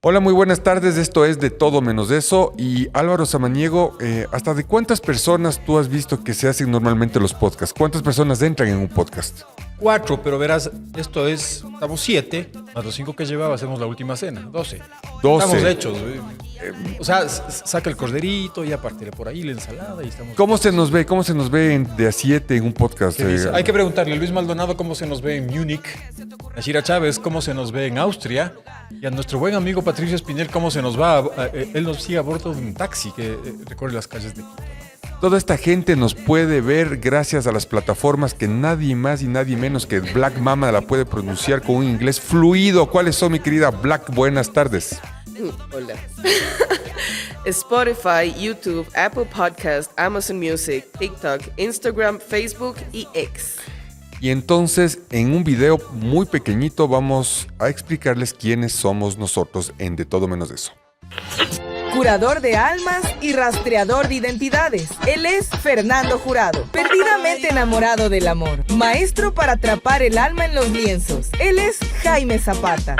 Hola, muy buenas tardes. Esto es De Todo Menos Eso. Y Álvaro Samaniego, ¿hasta de cuántas personas tú has visto que se hacen normalmente los podcasts? ¿Cuántas personas entran en un podcast? 4, pero verás, estamos 7, más los 5 que llevaba, hacemos la última cena, 12. 12. Estamos hechos. O sea, saca el corderito, ya partiré por ahí la ensalada y estamos... ¿Cómo se nos ve? ¿Cómo se nos ve de a 7 en un podcast? Hay que preguntarle a Luis Maldonado cómo se nos ve en Múnich, a Shira Chávez cómo se nos ve en Austria, y a nuestro buen amigo Patricio Espinel cómo se nos va. Él nos sigue a bordo de un taxi que recorre las calles de Quito. Toda esta gente nos puede ver gracias a las plataformas que nadie más y nadie menos que Black Mama la puede pronunciar con un inglés fluido. ¿Cuáles son, mi querida Black? Buenas tardes. Hola. Spotify, YouTube, Apple Podcast, Amazon Music, TikTok, Instagram, Facebook y X. Y entonces, en un video muy pequeñito, vamos a explicarles quiénes somos nosotros en De Todo Menos Eso. Curador de almas y rastreador de identidades. Él es Fernando Jurado, perdidamente enamorado del amor. Maestro para atrapar el alma en los lienzos. Él es Jaime Zapata.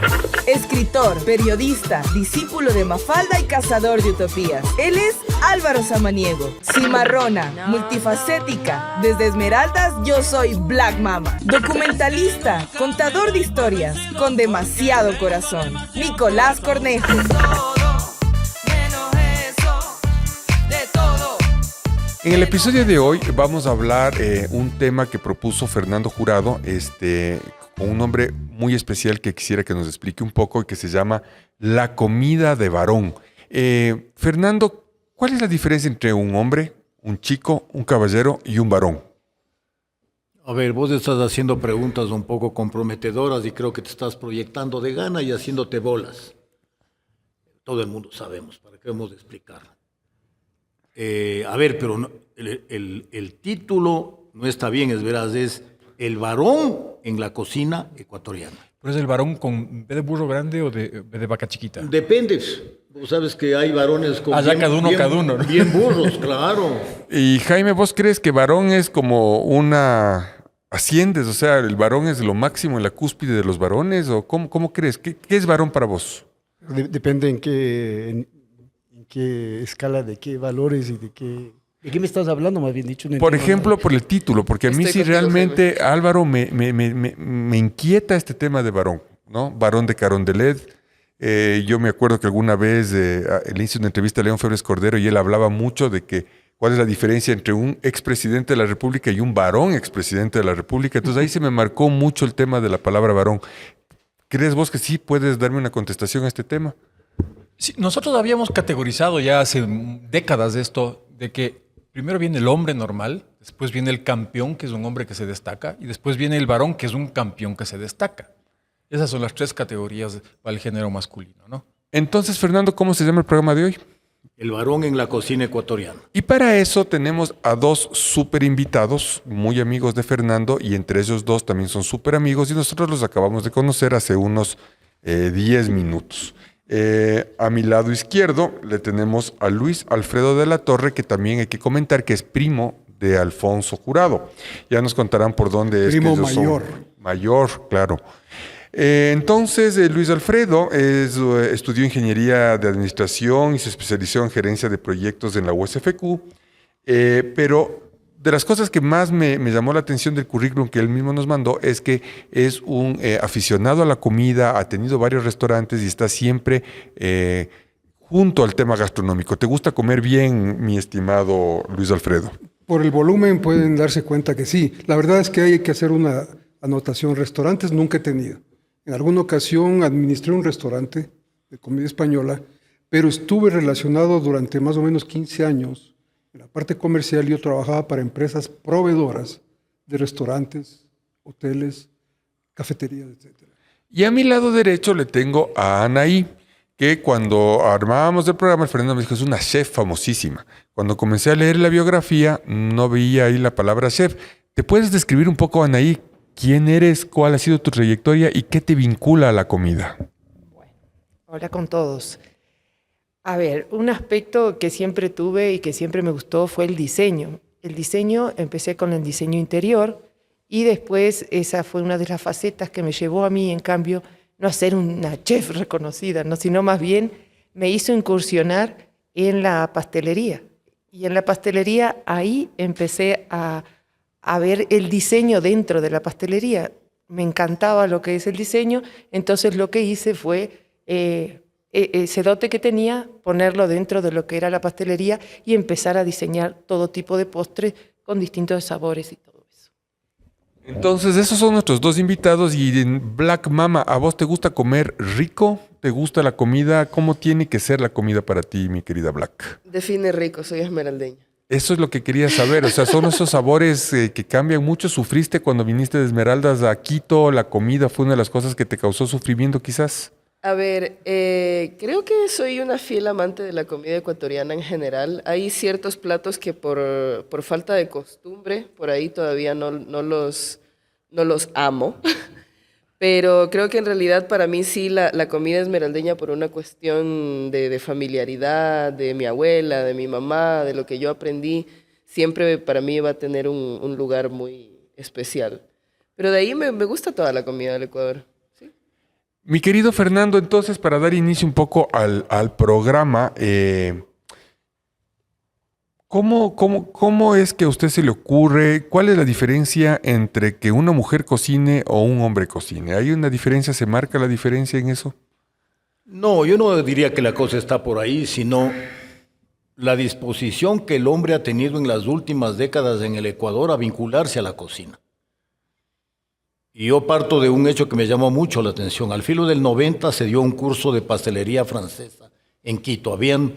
Escritor, periodista, discípulo de Mafalda y cazador de utopías. Él es Álvaro Samaniego. Cimarrona, multifacética. Desde Esmeraldas yo soy Black Mama. Documentalista, contador de historias, con demasiado corazón. Nicolás Cornejo. En el episodio de hoy vamos a hablar un tema que propuso Fernando Jurado, con un nombre muy especial que quisiera que nos explique un poco y que se llama La comida de varón. Fernando, ¿cuál es la diferencia entre un hombre, un chico, un caballero y un varón? A ver, vos estás haciendo preguntas un poco comprometedoras y creo que te estás proyectando de gana y haciéndote bolas. Todo el mundo sabemos, ¿para qué hemos de explicar? A ver, pero no, el título no está bien, es veraz, es El varón en la cocina ecuatoriana. ¿Pero es el varón con B de burro grande o de B de vaca chiquita? Depende, vos sabes que hay varones con ya cada uno, ¿no? Bien burros, claro. Y Jaime, ¿vos crees que varón es como una... asciendes? O sea, ¿el varón es lo máximo en la cúspide de los varones? ¿O cómo crees? ¿Qué es varón para vos? Depende en qué escala, de qué valores y de qué me estás hablando, más bien dicho. Por ejemplo, por el título, porque a mí sí realmente, Álvaro, me inquieta este tema de varón, ¿no? Varón de Carondelet. Yo me acuerdo que alguna vez le hice una entrevista a León Febres Cordero y él hablaba mucho de que cuál es la diferencia entre un expresidente de la República y un varón expresidente de la República. Entonces ahí se me marcó mucho el tema de la palabra varón. ¿Crees vos que sí puedes darme una contestación a este tema? Sí, nosotros habíamos categorizado ya hace décadas esto, de que primero viene el hombre normal, después viene el campeón, que es un hombre que se destaca, y después viene el varón, que es un campeón que se destaca. Esas son las 3 categorías para el género masculino, ¿no? Entonces, Fernando, ¿cómo se llama el programa de hoy? El varón en la cocina ecuatoriana. Y para eso tenemos a 2 súper invitados, muy amigos de Fernando, y entre ellos 2 también son súper amigos, y nosotros los acabamos de conocer hace unos 10 minutos. A mi lado izquierdo le tenemos a Luis Alfredo de la Torre, que también hay que comentar que es primo de Alfonso Jurado. Ya nos contarán por dónde es. Primo que ellos mayor. son. Mayor, claro. Entonces, Luis Alfredo estudió Ingeniería de Administración y se especializó en Gerencia de Proyectos en la USFQ, pero de las cosas que más me llamó la atención del currículum que él mismo nos mandó es que es un aficionado a la comida, ha tenido varios restaurantes y está siempre junto al tema gastronómico. ¿Te gusta comer bien, mi estimado Luis Alfredo? Por el volumen pueden darse cuenta que sí. La verdad es que hay que hacer una anotación. Restaurantes nunca he tenido. En alguna ocasión administré un restaurante de comida española, pero estuve relacionado durante más o menos 15 años. En la parte comercial yo trabajaba para empresas proveedoras de restaurantes, hoteles, cafeterías, etc. Y a mi lado derecho le tengo a Anaí, que cuando armábamos el programa, el Fernando me dijo, es una chef famosísima. Cuando comencé a leer la biografía, no veía ahí la palabra chef. ¿Te puedes describir un poco, Anaí, quién eres, cuál ha sido tu trayectoria y qué te vincula a la comida? Bueno, hola con todos. A ver, un aspecto que siempre tuve y que siempre me gustó fue el diseño. El diseño, empecé con el diseño interior y después esa fue una de las facetas que me llevó a mí, en cambio, a ser una chef reconocida, ¿no? Sino más bien me hizo incursionar en la pastelería. Y en la pastelería ahí empecé a ver el diseño dentro de la pastelería. Me encantaba lo que es el diseño, entonces lo que hice fue ese dote que tenía, ponerlo dentro de lo que era la pastelería y empezar a diseñar todo tipo de postres con distintos sabores y todo eso. Entonces, esos son nuestros dos invitados. Y en Black Mama, ¿a vos te gusta comer rico? ¿Te gusta la comida? ¿Cómo tiene que ser la comida para ti, mi querida Black? Define rico, soy esmeraldeña. Eso es lo que quería saber. O sea, son esos sabores que cambian mucho. ¿Sufriste cuando viniste de Esmeraldas a Quito? ¿La comida fue una de las cosas que te causó sufrimiento quizás? A ver, creo que soy una fiel amante de la comida ecuatoriana en general. Hay ciertos platos que por falta de costumbre, por ahí todavía no los amo. Pero creo que en realidad para mí sí la comida esmeraldeña, por una cuestión de familiaridad, de mi abuela, de mi mamá, de lo que yo aprendí, siempre para mí va a tener un lugar muy especial. Pero de ahí me gusta toda la comida del Ecuador. ¿Sí? Mi querido Fernando, entonces, para dar inicio un poco al programa, ¿cómo es que a usted se le ocurre? ¿Cuál es la diferencia entre que una mujer cocine o un hombre cocine? ¿Hay una diferencia? ¿Se marca la diferencia en eso? No, yo no diría que la cosa está por ahí, sino la disposición que el hombre ha tenido en las últimas décadas en el Ecuador a vincularse a la cocina. Y yo parto de un hecho que me llamó mucho la atención. Al filo del 90 se dio un curso de pastelería francesa en Quito. Habían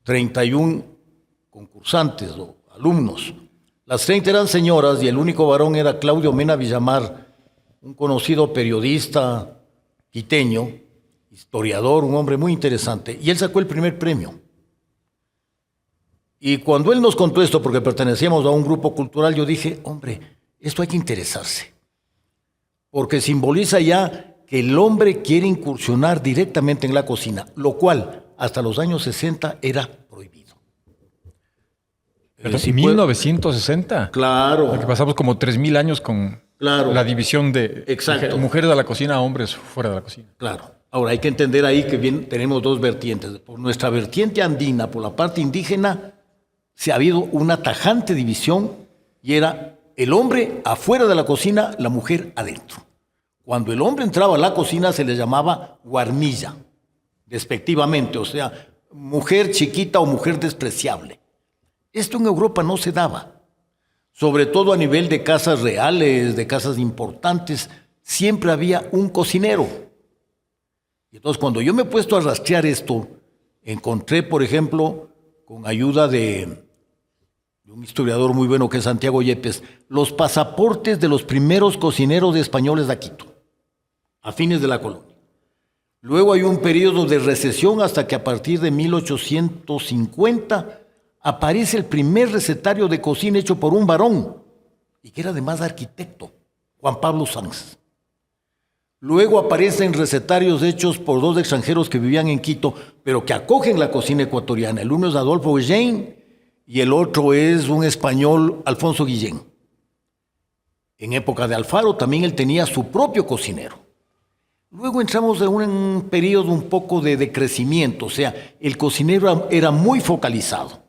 31 concursantes o alumnos. Las 30 eran señoras y el único varón era Claudio Mena Villamar, un conocido periodista quiteño, historiador, un hombre muy interesante. Y él sacó el primer premio. Y cuando él nos contó esto, porque pertenecíamos a un grupo cultural, yo dije, hombre, esto hay que interesarse. Porque simboliza ya que el hombre quiere incursionar directamente en la cocina, lo cual hasta los años 60 era prohibido. Pero en 1960. Claro. Porque pasamos como 3.000 años con la división de mujeres a la cocina, hombres fuera de la cocina. Claro. Ahora hay que entender ahí que bien tenemos dos vertientes. Por nuestra vertiente andina, por la parte indígena, se ha habido una tajante división y era el hombre afuera de la cocina, la mujer adentro. Cuando el hombre entraba a la cocina se le llamaba guarmilla, despectivamente, o sea, mujer chiquita o mujer despreciable. Esto en Europa no se daba, sobre todo a nivel de casas reales, de casas importantes, siempre había un cocinero. Y entonces cuando yo me he puesto a rastrear esto, encontré, por ejemplo, con ayuda de un historiador muy bueno que es Santiago Yepes, los pasaportes de los primeros cocineros españoles de Quito, a fines de la colonia. Luego hay un periodo de recesión hasta que a partir de 1850 aparece el primer recetario de cocina hecho por un varón, y que era además arquitecto, Juan Pablo Sanz. Luego aparecen recetarios hechos por dos extranjeros que vivían en Quito, pero que acogen la cocina ecuatoriana. El uno es Adolfo Guillén y el otro es un español, Alfonso Guillén. En época de Alfaro también él tenía su propio cocinero. Luego entramos en un periodo un poco de decrecimiento, o sea, el cocinero era muy focalizado.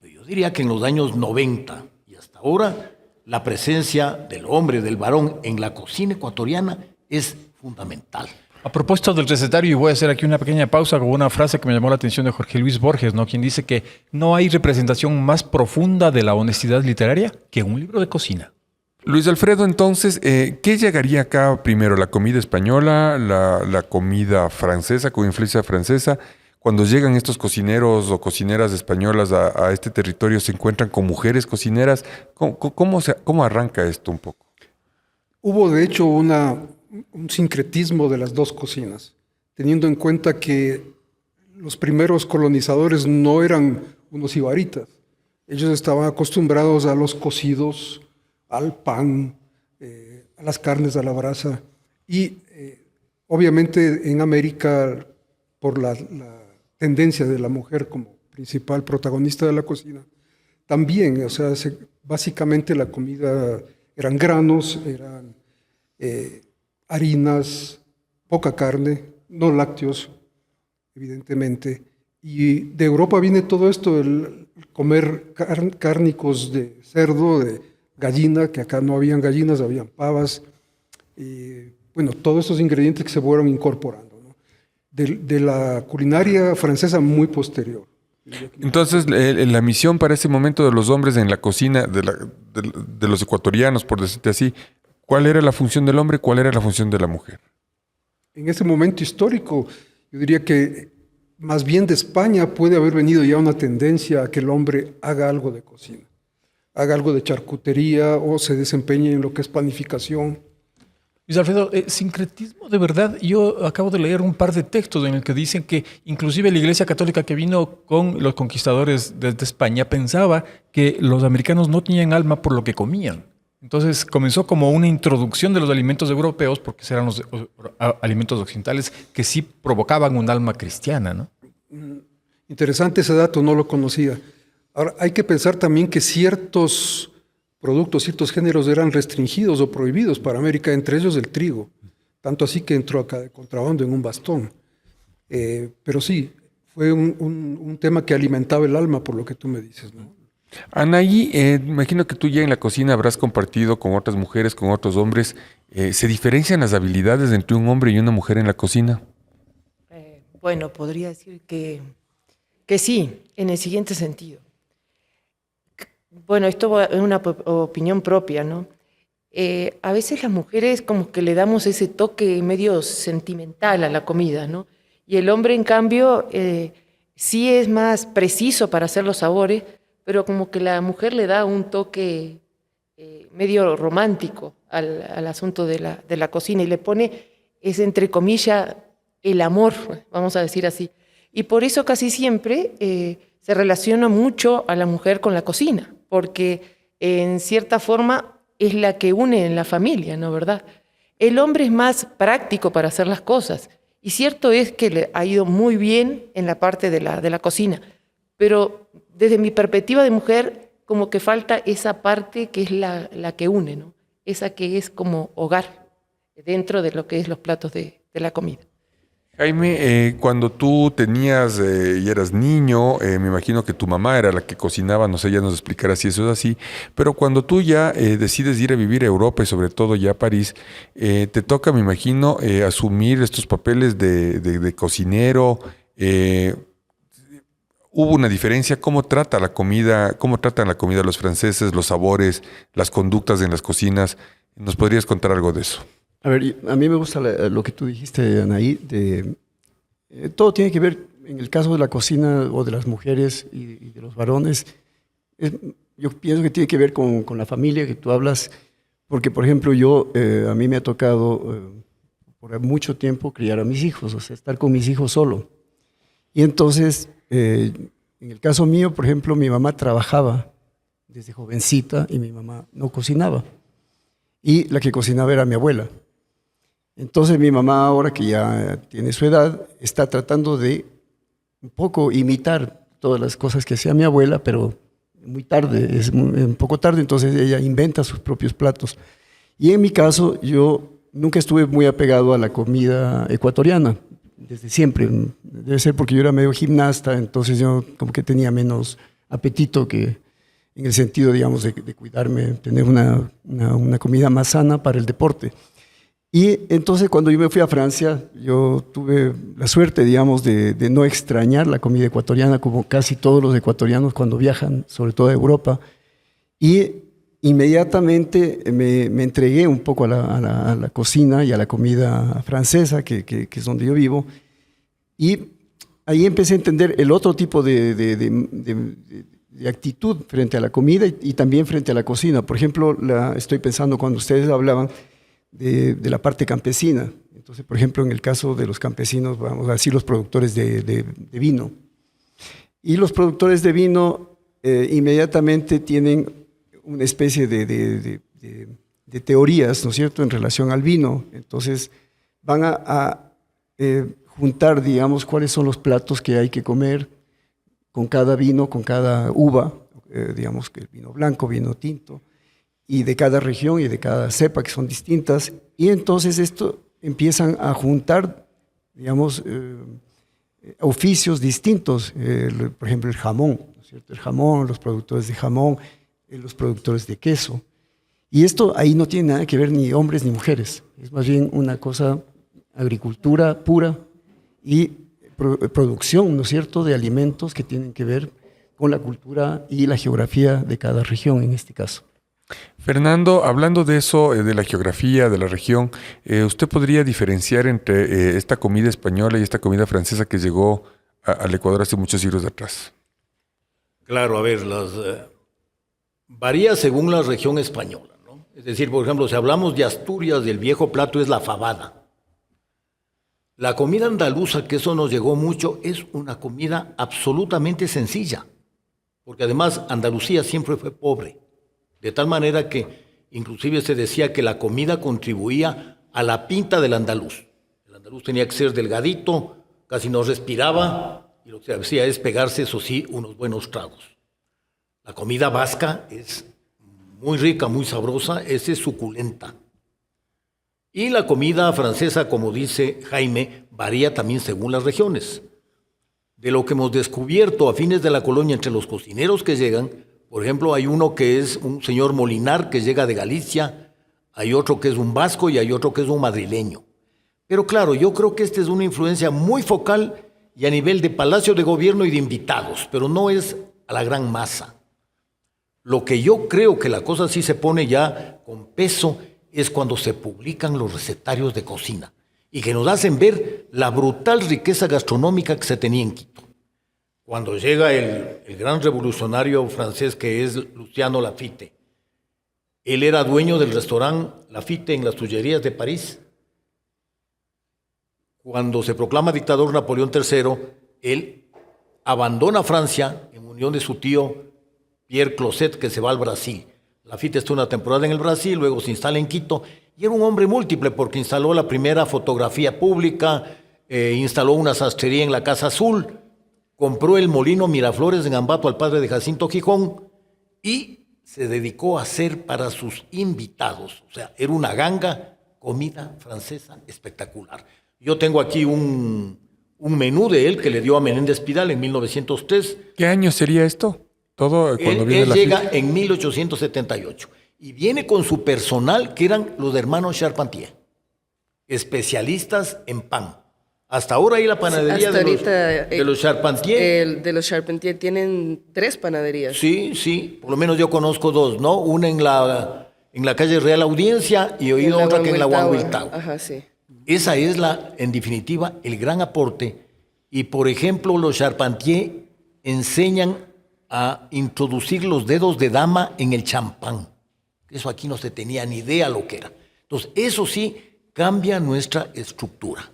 Yo diría que en los años 90 y hasta ahora, la presencia del hombre, del varón en la cocina ecuatoriana es fundamental. A propósito del recetario, y voy a hacer aquí una pequeña pausa con una frase que me llamó la atención de Jorge Luis Borges, ¿no? Quien dice que no hay representación más profunda de la honestidad literaria que un libro de cocina. Luis Alfredo, entonces, ¿qué llegaría acá primero? ¿La comida española, la comida francesa, con influencia francesa? Cuando llegan estos cocineros o cocineras españolas a este territorio, ¿se encuentran con mujeres cocineras? ¿Cómo arranca esto un poco? Hubo, de hecho, un sincretismo de las dos cocinas, teniendo en cuenta que los primeros colonizadores no eran unos ibaritas. Ellos estaban acostumbrados a los cocidos, al pan, a las carnes a la brasa. Y obviamente en América, por la tendencia de la mujer como principal protagonista de la cocina, también, o sea, básicamente la comida eran granos, eran harinas, poca carne, no lácteos, evidentemente. Y de Europa viene todo esto, el comer cárnicos de cerdo, de gallina, que acá no habían gallinas, habían pavas. Y, bueno, todos estos ingredientes que se fueron incorporando, ¿no? De la culinaria francesa muy posterior. Entonces, la misión para ese momento de los hombres en la cocina, de los ecuatorianos, por decirte así, ¿cuál era la función del hombre? ¿Cuál era la función de la mujer? En ese momento histórico, yo diría que más bien de España puede haber venido ya una tendencia a que el hombre haga algo de cocina, haga algo de charcutería o se desempeñe en lo que es panificación. Luis Alfredo, sincretismo de verdad. Yo acabo de leer un par de textos en el que dicen que inclusive la Iglesia Católica que vino con los conquistadores desde España pensaba que los americanos no tenían alma por lo que comían. Entonces comenzó como una introducción de los alimentos europeos, porque eran los alimentos occidentales que sí provocaban un alma cristiana, ¿no? Interesante ese dato, no lo conocía. Ahora, hay que pensar también que ciertos productos, ciertos géneros eran restringidos o prohibidos para América, entre ellos el trigo. Tanto así que entró acá de contrabando en un bastón. Pero sí, fue un tema que alimentaba el alma, por lo que tú me dices, ¿no? Anaí, imagino que tú ya en la cocina habrás compartido con otras mujeres, con otros hombres. ¿Se diferencian las habilidades entre un hombre y una mujer en la cocina? Bueno, podría decir que sí, en el siguiente sentido. Bueno, esto es una opinión propia, ¿no? A veces las mujeres como que le damos ese toque medio sentimental a la comida, ¿no? Y el hombre, en cambio, sí es más preciso para hacer los sabores, pero como que la mujer le da un toque medio romántico al asunto de la cocina y le pone, es entre comillas, el amor, vamos a decir así. Y por eso casi siempre se relaciona mucho a la mujer con la cocina, porque en cierta forma es la que une en la familia, ¿no? ¿Verdad? El hombre es más práctico para hacer las cosas, y cierto es que le ha ido muy bien en la parte de la cocina, pero desde mi perspectiva de mujer, como que falta esa parte que es la que une, ¿no? Esa que es como hogar dentro de lo que es los platos de la comida. Jaime, cuando tú tenías y eras niño, me imagino que tu mamá era la que cocinaba, no sé, ya nos explicará si eso es así, pero cuando tú ya decides ir a vivir a Europa y sobre todo ya a París, te toca, me imagino, asumir estos papeles de cocinero. ¿Hubo una diferencia? ¿Cómo tratan la comida los franceses, los sabores, las conductas en las cocinas? ¿Nos podrías contar algo de eso? A ver, a mí me gusta lo que tú dijiste, Anaí, todo tiene que ver, en el caso de la cocina o de las mujeres y de los varones, yo pienso que tiene que ver con la familia que tú hablas, porque, por ejemplo, a mí me ha tocado por mucho tiempo criar a mis hijos, o sea, estar con mis hijos solo. Y entonces, en el caso mío, por ejemplo, mi mamá trabajaba desde jovencita y mi mamá no cocinaba. Y la que cocinaba era mi abuela. Entonces mi mamá, ahora que ya tiene su edad, está tratando de un poco imitar todas las cosas que hacía mi abuela, pero muy tarde, un poco tarde, entonces ella inventa sus propios platos. Y en mi caso, yo nunca estuve muy apegado a la comida ecuatoriana, desde siempre. Debe ser porque yo era medio gimnasta, entonces yo como que tenía menos apetito que en el sentido, digamos, de cuidarme, tener una comida más sana para el deporte. Y entonces cuando yo me fui a Francia, yo tuve la suerte, digamos, de no extrañar la comida ecuatoriana como casi todos los ecuatorianos cuando viajan, sobre todo a Europa. Y inmediatamente me entregué un poco a la cocina y a la comida francesa, que es donde yo vivo. Y ahí empecé a entender el otro tipo de actitud frente a la comida y también frente a la cocina. Por ejemplo, estoy pensando cuando ustedes hablaban de la parte campesina. Entonces, por ejemplo, en el caso de los campesinos, vamos a decir los productores de vino. Y los productores de vino inmediatamente tienen una especie de teorías, ¿no es cierto?, en relación al vino. Entonces, van a juntar, digamos, cuáles son los platos que hay que comer con cada vino, con cada uva, digamos que el vino blanco, vino tinto. y de cada región y de cada cepa, que son distintas, y entonces esto empiezan a juntar, digamos, oficios distintos, por ejemplo el jamón, ¿no es cierto? El jamón, los productores de jamón, los productores de queso, y esto ahí no tiene nada que ver ni hombres ni mujeres, es más bien una cosa, agricultura pura y producción, ¿no es cierto?, de alimentos que tienen que ver con la cultura y la geografía de cada región en este caso. Fernando, hablando de eso, de la geografía, de la región, ¿usted podría diferenciar entre esta comida española y esta comida francesa que llegó al Ecuador hace muchos siglos atrás? Claro, a ver, varía según la región española, ¿no? Es decir, por ejemplo, si hablamos de Asturias, del viejo plato es la fabada. La comida andaluza, que eso nos llegó mucho, es una comida absolutamente sencilla, porque además Andalucía siempre fue pobre, de tal manera que inclusive se decía que la comida contribuía a la pinta del andaluz. El andaluz tenía que ser delgadito, casi no respiraba, y lo que hacía es pegarse, eso sí, unos buenos tragos. La comida vasca es muy rica, muy sabrosa, es suculenta. Y la comida francesa, como dice Jaime, varía también según las regiones. De lo que hemos descubierto a fines de la colonia entre los cocineros que llegan, por ejemplo, hay uno que es un señor Molinar que llega de Galicia, hay otro que es un vasco y hay otro que es un madrileño. Pero claro, yo creo que esta es una influencia muy focal y a nivel de Palacio de Gobierno y de invitados, pero no es a la gran masa. Lo que yo creo que la cosa sí se pone ya con peso es cuando se publican los recetarios de cocina y que nos hacen ver la brutal riqueza gastronómica que se tenía en Quito. Cuando llega el gran revolucionario francés que es Luciano Laffitte, él era dueño del restaurante Laffitte en las Tullerías de París. Cuando se proclama dictador Napoleón III, él abandona Francia en unión de su tío Pierre Closet, que se va al Brasil. Laffitte estuvo una temporada en el Brasil, luego se instala en Quito, y era un hombre múltiple porque instaló la primera fotografía pública, instaló una sastrería en la Casa Azul, compró el molino Miraflores en Ambato al padre de Jacinto Gijón y se dedicó a hacer para sus invitados. O sea, era una ganga, comida francesa espectacular. Yo tengo aquí un menú de él que le dio a Menéndez Pidal en 1903. ¿Qué año sería esto? Todo cuando Él viene llega en 1878 y viene con su personal, que eran los hermanos Charpentier, especialistas en pan. Hasta ahora hay la panadería de los Charpentier. De los Charpentier tienen 3 panaderías. Sí, por lo menos yo conozco 2, ¿no? Una en la calle Real Audiencia y he oído otra que en la Huanhuiltao. Ajá, sí. Esa es en definitiva, el gran aporte. Y por ejemplo, los Charpentier enseñan a introducir los dedos de dama en el champán. Eso aquí no se tenía ni idea lo que era. Entonces, eso sí cambia nuestra estructura.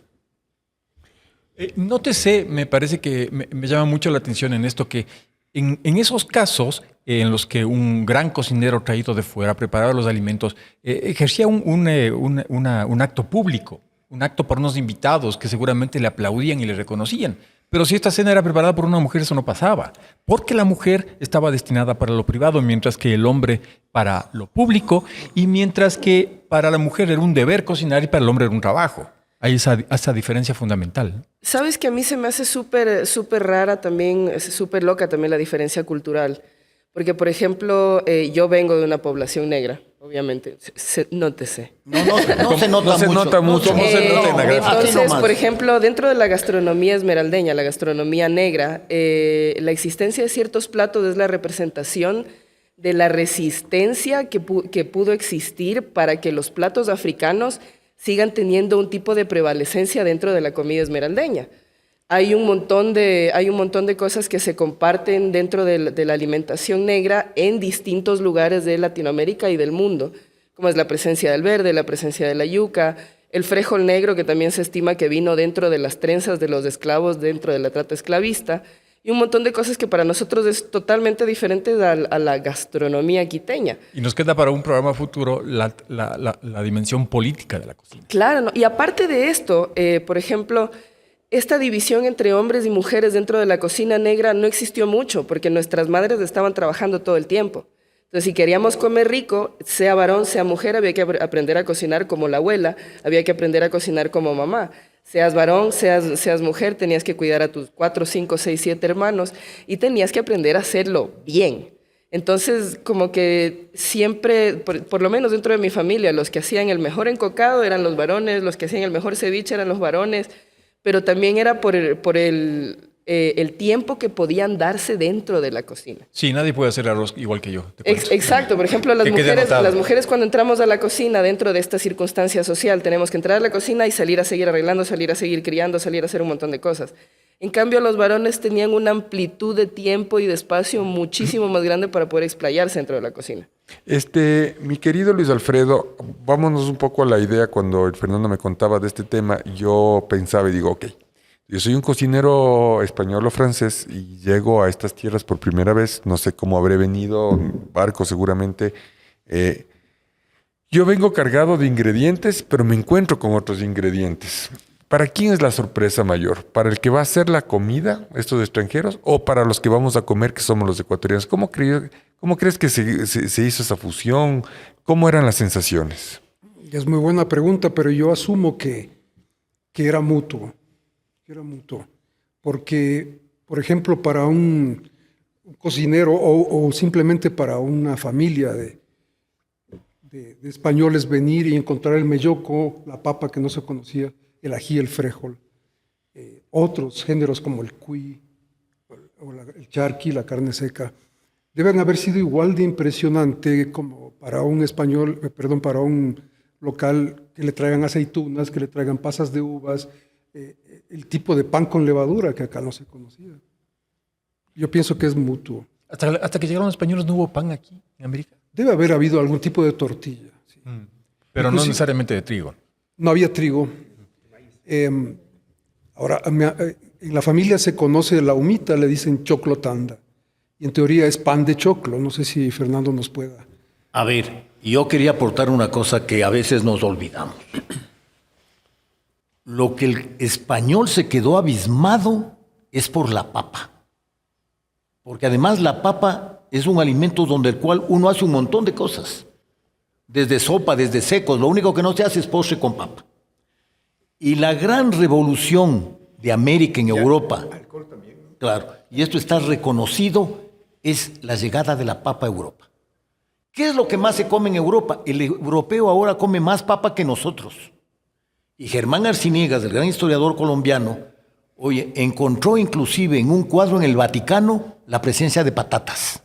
Nótese, me parece que me llama mucho la atención en esto que en esos casos en los que un gran cocinero traído de fuera preparaba los alimentos, ejercía un acto público, un acto por unos invitados que seguramente le aplaudían y le reconocían. Pero si esta cena era preparada por una mujer, eso no pasaba, porque la mujer estaba destinada para lo privado, mientras que el hombre para lo público, y mientras que para la mujer era un deber cocinar y para el hombre era un trabajo. Hay esa diferencia fundamental. Sabes que a mí se me hace súper rara también, súper loca también la diferencia cultural. Porque, por ejemplo, yo vengo de una población negra, obviamente. Nótese. No se nota mucho. Entonces, por ejemplo, dentro de la gastronomía esmeraldeña, la gastronomía negra, la existencia de ciertos platos es la representación de la resistencia que pudo existir para que los platos africanos sigan teniendo un tipo de prevalecencia dentro de la comida esmeraldeña. Hay un montón de cosas que se comparten dentro de la alimentación negra en distintos lugares de Latinoamérica y del mundo, como es la presencia del verde, la presencia de la yuca, el frijol negro, que también se estima que vino dentro de las trenzas de los esclavos dentro de la trata esclavista, y un montón de cosas que para nosotros es totalmente diferente a la gastronomía quiteña. Y nos queda para un programa futuro la dimensión política de la cocina. Claro, ¿no? Y aparte de esto, por ejemplo, esta división entre hombres y mujeres dentro de la cocina negra no existió mucho, porque nuestras madres estaban trabajando todo el tiempo. Entonces, si queríamos comer rico, sea varón, sea mujer, había que aprender a cocinar como la abuela, había que aprender a cocinar como mamá. Seas varón, seas mujer, tenías que cuidar a tus 4, 5, 6, 7 hermanos y tenías que aprender a hacerlo bien. Entonces, como que siempre, por lo menos dentro de mi familia, los que hacían el mejor encocado eran los varones, los que hacían el mejor ceviche eran los varones, pero también era por el tiempo que podían darse dentro de la cocina. Sí, nadie puede hacer arroz igual que yo. Te cuento. Exacto, por ejemplo, Que quede anotado. las mujeres cuando entramos a la cocina dentro de esta circunstancia social, tenemos que entrar a la cocina y salir a seguir arreglando, salir a seguir criando, salir a hacer un montón de cosas. En cambio, los varones tenían una amplitud de tiempo y de espacio muchísimo más grande para poder explayarse dentro de la cocina. Mi querido Luis Alfredo, vámonos un poco a la idea. Cuando el Fernando me contaba de este tema, yo pensaba y digo, ok, yo soy un cocinero español o francés y llego a estas tierras por primera vez, no sé cómo habré venido, en barco seguramente. Yo vengo cargado de ingredientes, pero me encuentro con otros ingredientes. ¿Para quién es la sorpresa mayor? ¿Para el que va a hacer la comida, estos extranjeros, o para los que vamos a comer, que somos los ecuatorianos? ¿Cómo crees que se hizo esa fusión? ¿Cómo eran las sensaciones? Es muy buena pregunta, pero yo asumo que era mutuo. Era mutuo. Porque, por ejemplo, para un cocinero o simplemente para una familia de españoles venir y encontrar el melloco, la papa que no se conocía, el ají, el frijol, otros géneros como el cuy, el charqui, la carne seca, deben haber sido igual de impresionante como para un español, para un local que le traigan aceitunas, que le traigan pasas de uvas, el tipo de pan con levadura que acá no se conocía. Yo pienso que es mutuo. Hasta que llegaron los españoles no hubo pan aquí, en América. Debe haber habido algún tipo de tortilla. Sí. Pero no Inclusive, necesariamente de trigo. no había trigo. Ahora, en la familia se conoce la humita, le dicen choclotanda. Y en teoría es pan de choclo. No sé si Fernando nos pueda. A ver, yo quería aportar una cosa que a veces nos olvidamos. Lo que el español se quedó abismado es por la papa. Porque además la papa es un alimento donde el cual uno hace un montón de cosas. Desde sopa, desde secos, lo único que no se hace es postre con papa. Y la gran revolución de América en Europa, alcohol también, ¿no? Claro, y esto está reconocido, es la llegada de la papa a Europa. ¿Qué es lo que más se come en Europa? El europeo ahora come más papa que nosotros. Y Germán Arciniegas, el gran historiador colombiano, oye, encontró inclusive en un cuadro en el Vaticano la presencia de patatas.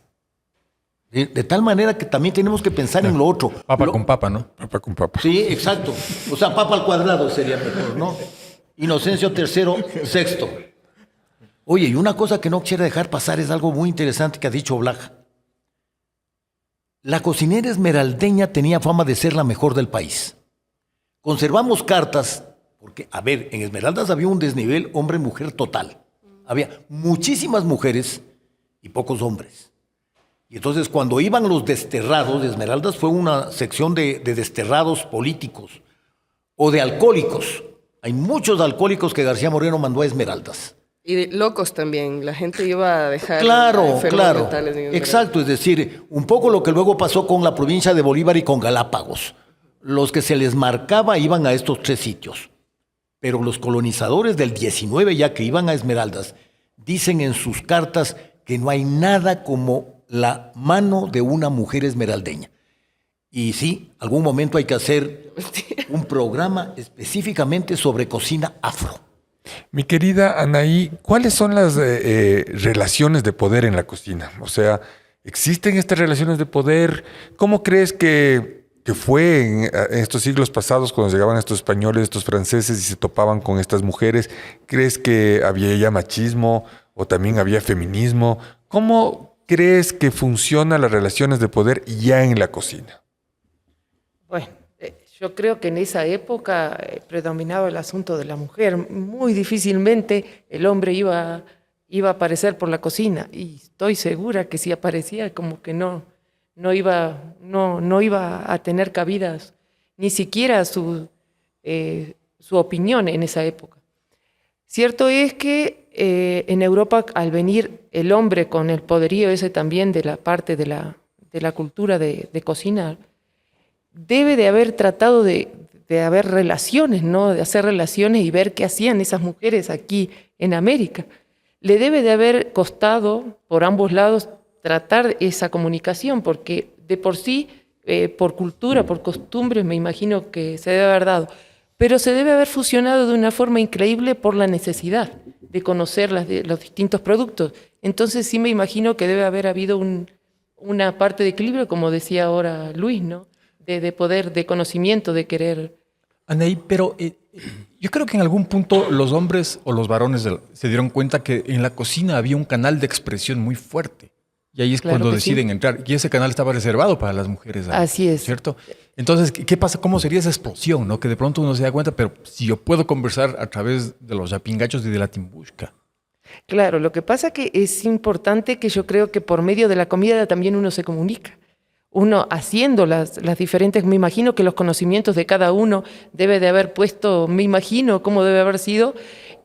De tal manera que también tenemos que pensar en lo otro. Papa con papa, ¿no? Papa con papa. Sí, exacto. O sea, papa al cuadrado sería mejor, ¿no? Inocencio III, sexto. Oye, y una cosa que no quisiera dejar pasar es algo muy interesante que ha dicho Blaja. La cocinera esmeraldeña tenía fama de ser la mejor del país. Conservamos cartas, porque, a ver, en Esmeraldas había un desnivel hombre-mujer total. Había muchísimas mujeres y pocos hombres. Y entonces cuando iban los desterrados, de Esmeraldas fue una sección de desterrados políticos o de alcohólicos. Hay muchos alcohólicos que García Moreno mandó a Esmeraldas. Y de locos también, la gente iba a dejar Claro, enfermos claro. mentales en Esmeraldas. Exacto, es decir, un poco lo que luego pasó con la provincia de Bolívar y con Galápagos. Los que se les marcaba iban a estos tres sitios. Pero los colonizadores del 19, ya que iban a Esmeraldas, dicen en sus cartas que no hay nada como la mano de una mujer esmeraldeña. Y sí, algún momento hay que hacer un programa específicamente sobre cocina afro. Mi querida Anaí, ¿cuáles son las relaciones de poder en la cocina? O sea, ¿existen estas relaciones de poder? ¿Cómo crees que fue en estos siglos pasados cuando llegaban estos españoles, estos franceses y se topaban con estas mujeres? ¿Crees que había ya machismo o también había feminismo? ¿Cómo crees que funcionan las relaciones de poder ya en la cocina? Bueno, yo creo que en esa época predominaba el asunto de la mujer. Muy difícilmente el hombre iba a aparecer por la cocina. Y estoy segura que si aparecía, como que no iba a tener cabidas, ni siquiera su opinión en esa época. Cierto es que en Europa, al venir el hombre con el poderío ese también de la parte de de la cultura de cocinar, debe de haber tratado de haber relaciones, ¿no? De hacer relaciones y ver qué hacían esas mujeres aquí en América. Le debe de haber costado por ambos lados tratar esa comunicación, porque de por sí, por cultura, por costumbres, me imagino que se debe haber dado, pero se debe haber fusionado de una forma increíble por la necesidad de conocer los distintos productos. Entonces sí me imagino que debe haber habido una parte de equilibrio, como decía ahora Luis, ¿no? De poder, de conocimiento, de querer. Anaí, pero yo creo que en algún punto los hombres o los varones se dieron cuenta que en la cocina había un canal de expresión muy fuerte. Y ahí es Claro cuando que deciden sí. entrar. Y ese canal estaba reservado para las mujeres. Así es. ¿Cierto? Entonces, ¿qué pasa? ¿Cómo sería esa explosión? ¿No? Que de pronto uno se da cuenta, pero si yo puedo conversar a través de los yapingachos y de la timbushka. Claro, lo que pasa que es importante que yo creo que por medio de la comida también uno se comunica. Uno haciendo las diferentes, me imagino que los conocimientos de cada uno debe de haber puesto, me imagino cómo debe haber sido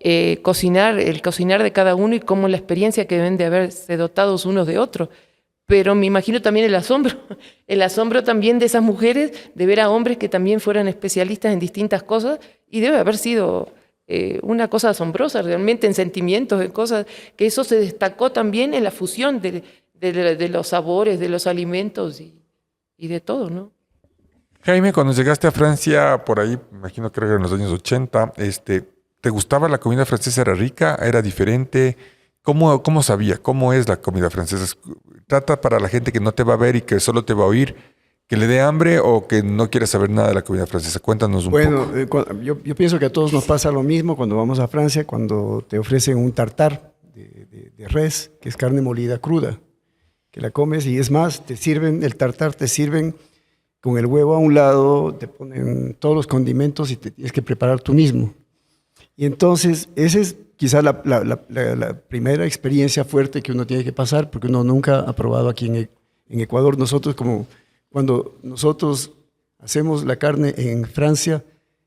el cocinar de cada uno y cómo la experiencia que deben de haberse dotados unos de otros. Pero me imagino también el asombro también de esas mujeres de ver a hombres que también fueran especialistas en distintas cosas y debe haber sido una cosa asombrosa realmente en sentimientos, en cosas, que eso se destacó también en la fusión de los sabores, de los alimentos y de todo, ¿no? Jaime, cuando llegaste a Francia, por ahí, me imagino creo que en los años 80, ¿te gustaba la comida francesa? ¿Era rica? ¿Era diferente? ¿Cómo sabía? ¿Cómo es la comida francesa? ¿Trata para la gente que no te va a ver y que solo te va a oír, que le dé hambre o que no quiera saber nada de la comida francesa? Cuéntanos un poco. Bueno, yo pienso que a todos nos pasa lo mismo cuando vamos a Francia, cuando te ofrecen un tartar de res, que es carne molida cruda, que la comes y es más, te sirven el tartar, te sirven con el huevo a un lado, te ponen todos los condimentos y te tienes que preparar tú mismo. Y entonces, esa es quizás la primera experiencia fuerte que uno tiene que pasar, porque uno nunca ha probado aquí en Ecuador. Nosotros, como cuando nosotros hacemos la carne en Francia,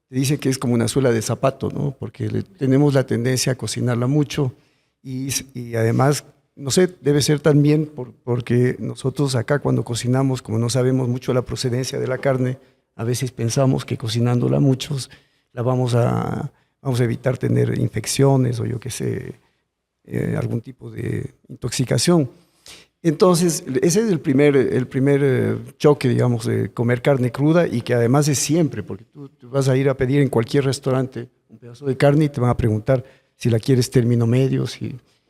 te dicen que es como una suela de zapato, ¿no? Porque tenemos la tendencia a cocinarla mucho y además, no sé, debe ser también porque nosotros acá cuando cocinamos, como no sabemos mucho la procedencia de la carne, a veces pensamos que cocinándola muchos la vamos a evitar tener infecciones o yo qué sé, algún tipo de intoxicación. Entonces, ese es el primer choque, digamos, de comer carne cruda y que además es siempre, porque tú vas a ir a pedir en cualquier restaurante un pedazo de carne y te van a preguntar si la quieres término medio,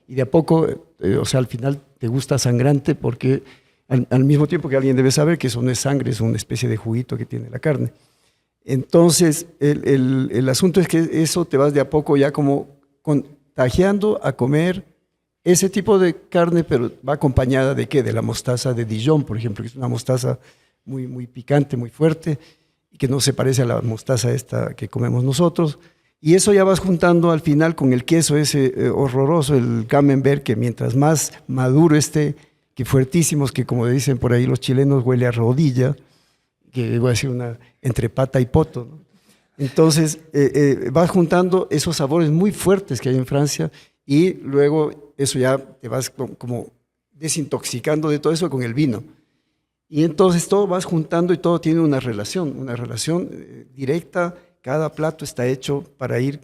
y de a poco, o sea, al final te gusta sangrante porque al mismo tiempo que alguien debe saber que eso no es sangre, es una especie de juguito que tiene la carne. Entonces, el asunto es que eso te vas de a poco ya como contagiando a comer ese tipo de carne, pero va acompañada de ¿qué? De la mostaza de Dijon, por ejemplo, que es una mostaza muy, muy picante, muy fuerte, y que no se parece a la mostaza esta que comemos nosotros. Y eso ya vas juntando al final con el queso ese horroroso, el camembert, que mientras más maduro esté, que fuertísimos, que como dicen por ahí los chilenos, huele a rodilla, que voy a decir entre pata y poto, ¿no? Entonces, vas juntando esos sabores muy fuertes que hay en Francia y luego eso ya te vas como desintoxicando de todo eso con el vino. Y entonces todo vas juntando y todo tiene una relación directa. Cada plato está hecho para ir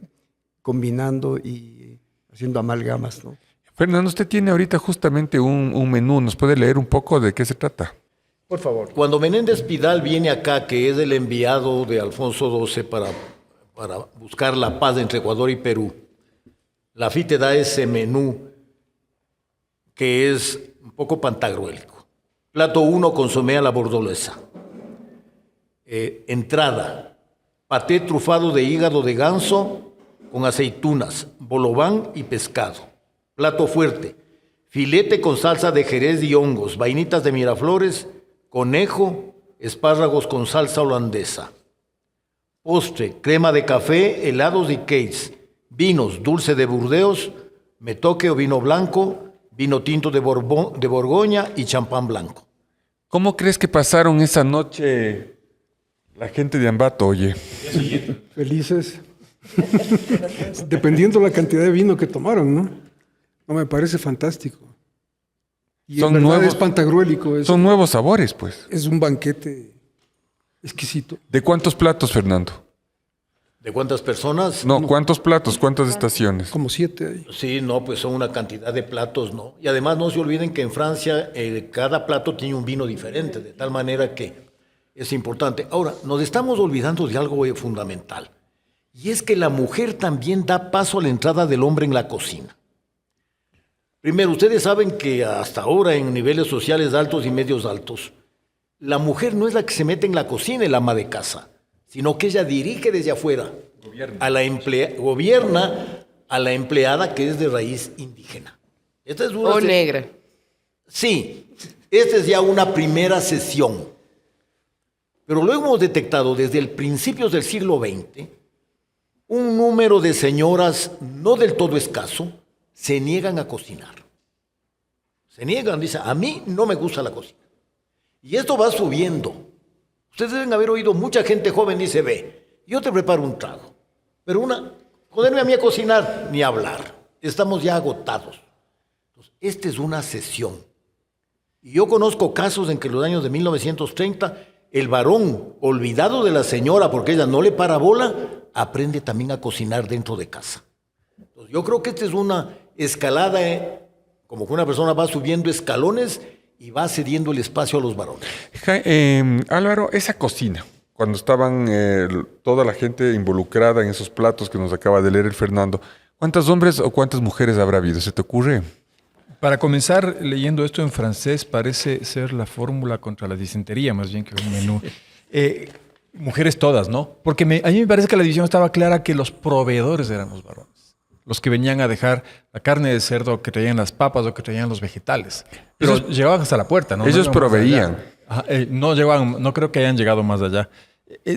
combinando y haciendo amalgamas, ¿no? Fernando, usted tiene ahorita justamente un menú. ¿Nos puede leer un poco de qué se trata? Por favor. Cuando Menéndez Pidal viene acá, que es el enviado de Alfonso XII para buscar la paz entre Ecuador y Perú, la FI te da ese menú que es un poco pantagruélico. Plato 1, consomé a la bordolesa. Entrada, paté trufado de hígado de ganso con aceitunas, bolobán y pescado. Plato fuerte, filete con salsa de jerez y hongos, vainitas de Miraflores, conejo, espárragos con salsa holandesa. Postre, crema de café, helados y cakes. Vinos, dulce de Burdeos, metoque o vino blanco, vino tinto de Borgoña y champán blanco. ¿Cómo crees que pasaron esa noche la gente de Ambato, oye? Felices. Dependiendo la cantidad de vino que tomaron, ¿no? No, me parece fantástico. Y Son en verdad nuevos- es pantagruélico, Son nuevos sabores, pues. es un banquete exquisito. ¿De cuántos platos, Fernando? ¿De cuántas personas? No, ¿cuántos platos? ¿Cuántas estaciones? Como 7 ahí. Sí, no, pues son una cantidad de platos, ¿no? Y además no se olviden que en Francia cada plato tiene un vino diferente, de tal manera que es importante. Ahora, nos estamos olvidando de algo fundamental, y es que la mujer también da paso a la entrada del hombre en la cocina. Primero, ustedes saben que hasta ahora en niveles sociales altos y medios altos, la mujer no es la que se mete en la cocina, el ama de casa, sino que ella dirige desde afuera, gobierna a la empleada que es de raíz indígena. Esta es una O negra. Sí, esta es ya una primera sesión. Pero luego hemos detectado desde el principios del siglo XX un número de señoras no del todo escaso se niegan a cocinar. Se niegan, dicen, a mí no me gusta la cocina. Y esto va subiendo. Ustedes deben haber oído, mucha gente joven dice, ve, yo te preparo un trago. Pero ponerme a mí a cocinar, ni hablar. Estamos ya agotados. Entonces, esta es una sesión. Y yo conozco casos en que en los años de 1930, el varón, olvidado de la señora porque ella no le para bola, aprende también a cocinar dentro de casa. Entonces, yo creo que esta es una escalada, como que una persona va subiendo escalones y va cediendo el espacio a los varones. Álvaro, esa cocina, cuando estaban toda la gente involucrada en esos platos que nos acaba de leer el Fernando, ¿cuántos hombres o cuántas mujeres habrá habido? ¿Se te ocurre? Para comenzar, leyendo esto en francés, parece ser la fórmula contra la disentería, más bien que un menú. Mujeres todas, ¿no? Porque a mí me parece que la división estaba clara que los proveedores eran los varones. Los que venían a dejar la carne de cerdo, que traían las papas o que traían los vegetales. Pero llegaban hasta la puerta, ¿no? Ellos No iban más proveían. allá. Ajá, no creo que hayan llegado más allá.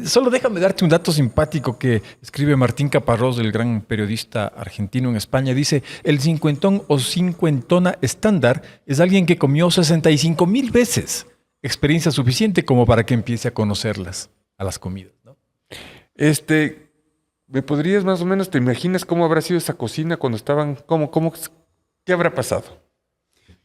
Solo déjame darte un dato simpático que escribe Martín Caparrós, el gran periodista argentino en España. Dice, el cincuentón o cincuentona estándar es alguien que comió 65,000 veces. Experiencia suficiente como para que empiece a conocerlas, a las comidas, ¿no? ¿Me podrías más o menos, te imaginas cómo habrá sido esa cocina cuando estaban, qué habrá pasado?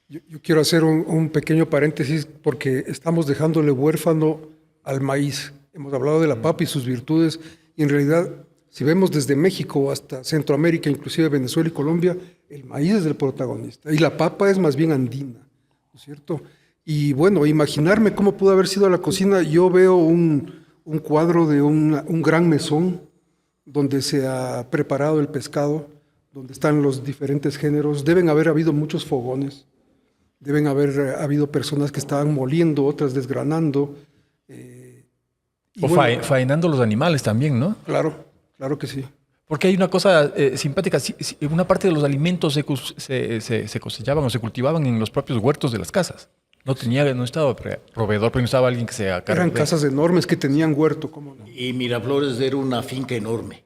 Yo quiero hacer un pequeño paréntesis porque estamos dejándole huérfano al maíz. Hemos hablado de la papa y sus virtudes, y en realidad, si vemos desde México hasta Centroamérica, inclusive Venezuela y Colombia, el maíz es el protagonista, y la papa es más bien andina, ¿no es cierto? Y bueno, imaginarme cómo pudo haber sido la cocina, yo veo un cuadro de un gran mesón donde se ha preparado el pescado, donde están los diferentes géneros. Deben haber habido muchos fogones, deben haber habido personas que estaban moliendo, otras desgranando. O faenando los animales también, ¿no? Claro, claro que sí. Porque hay una cosa simpática. Una parte de los alimentos se cosechaban o se cultivaban en los propios huertos de las casas. No estaba proveedor, pero no estaba alguien que se haga cargo Eran de- casas enormes que tenían huerto, ¿cómo no? Y Miraflores era una finca enorme.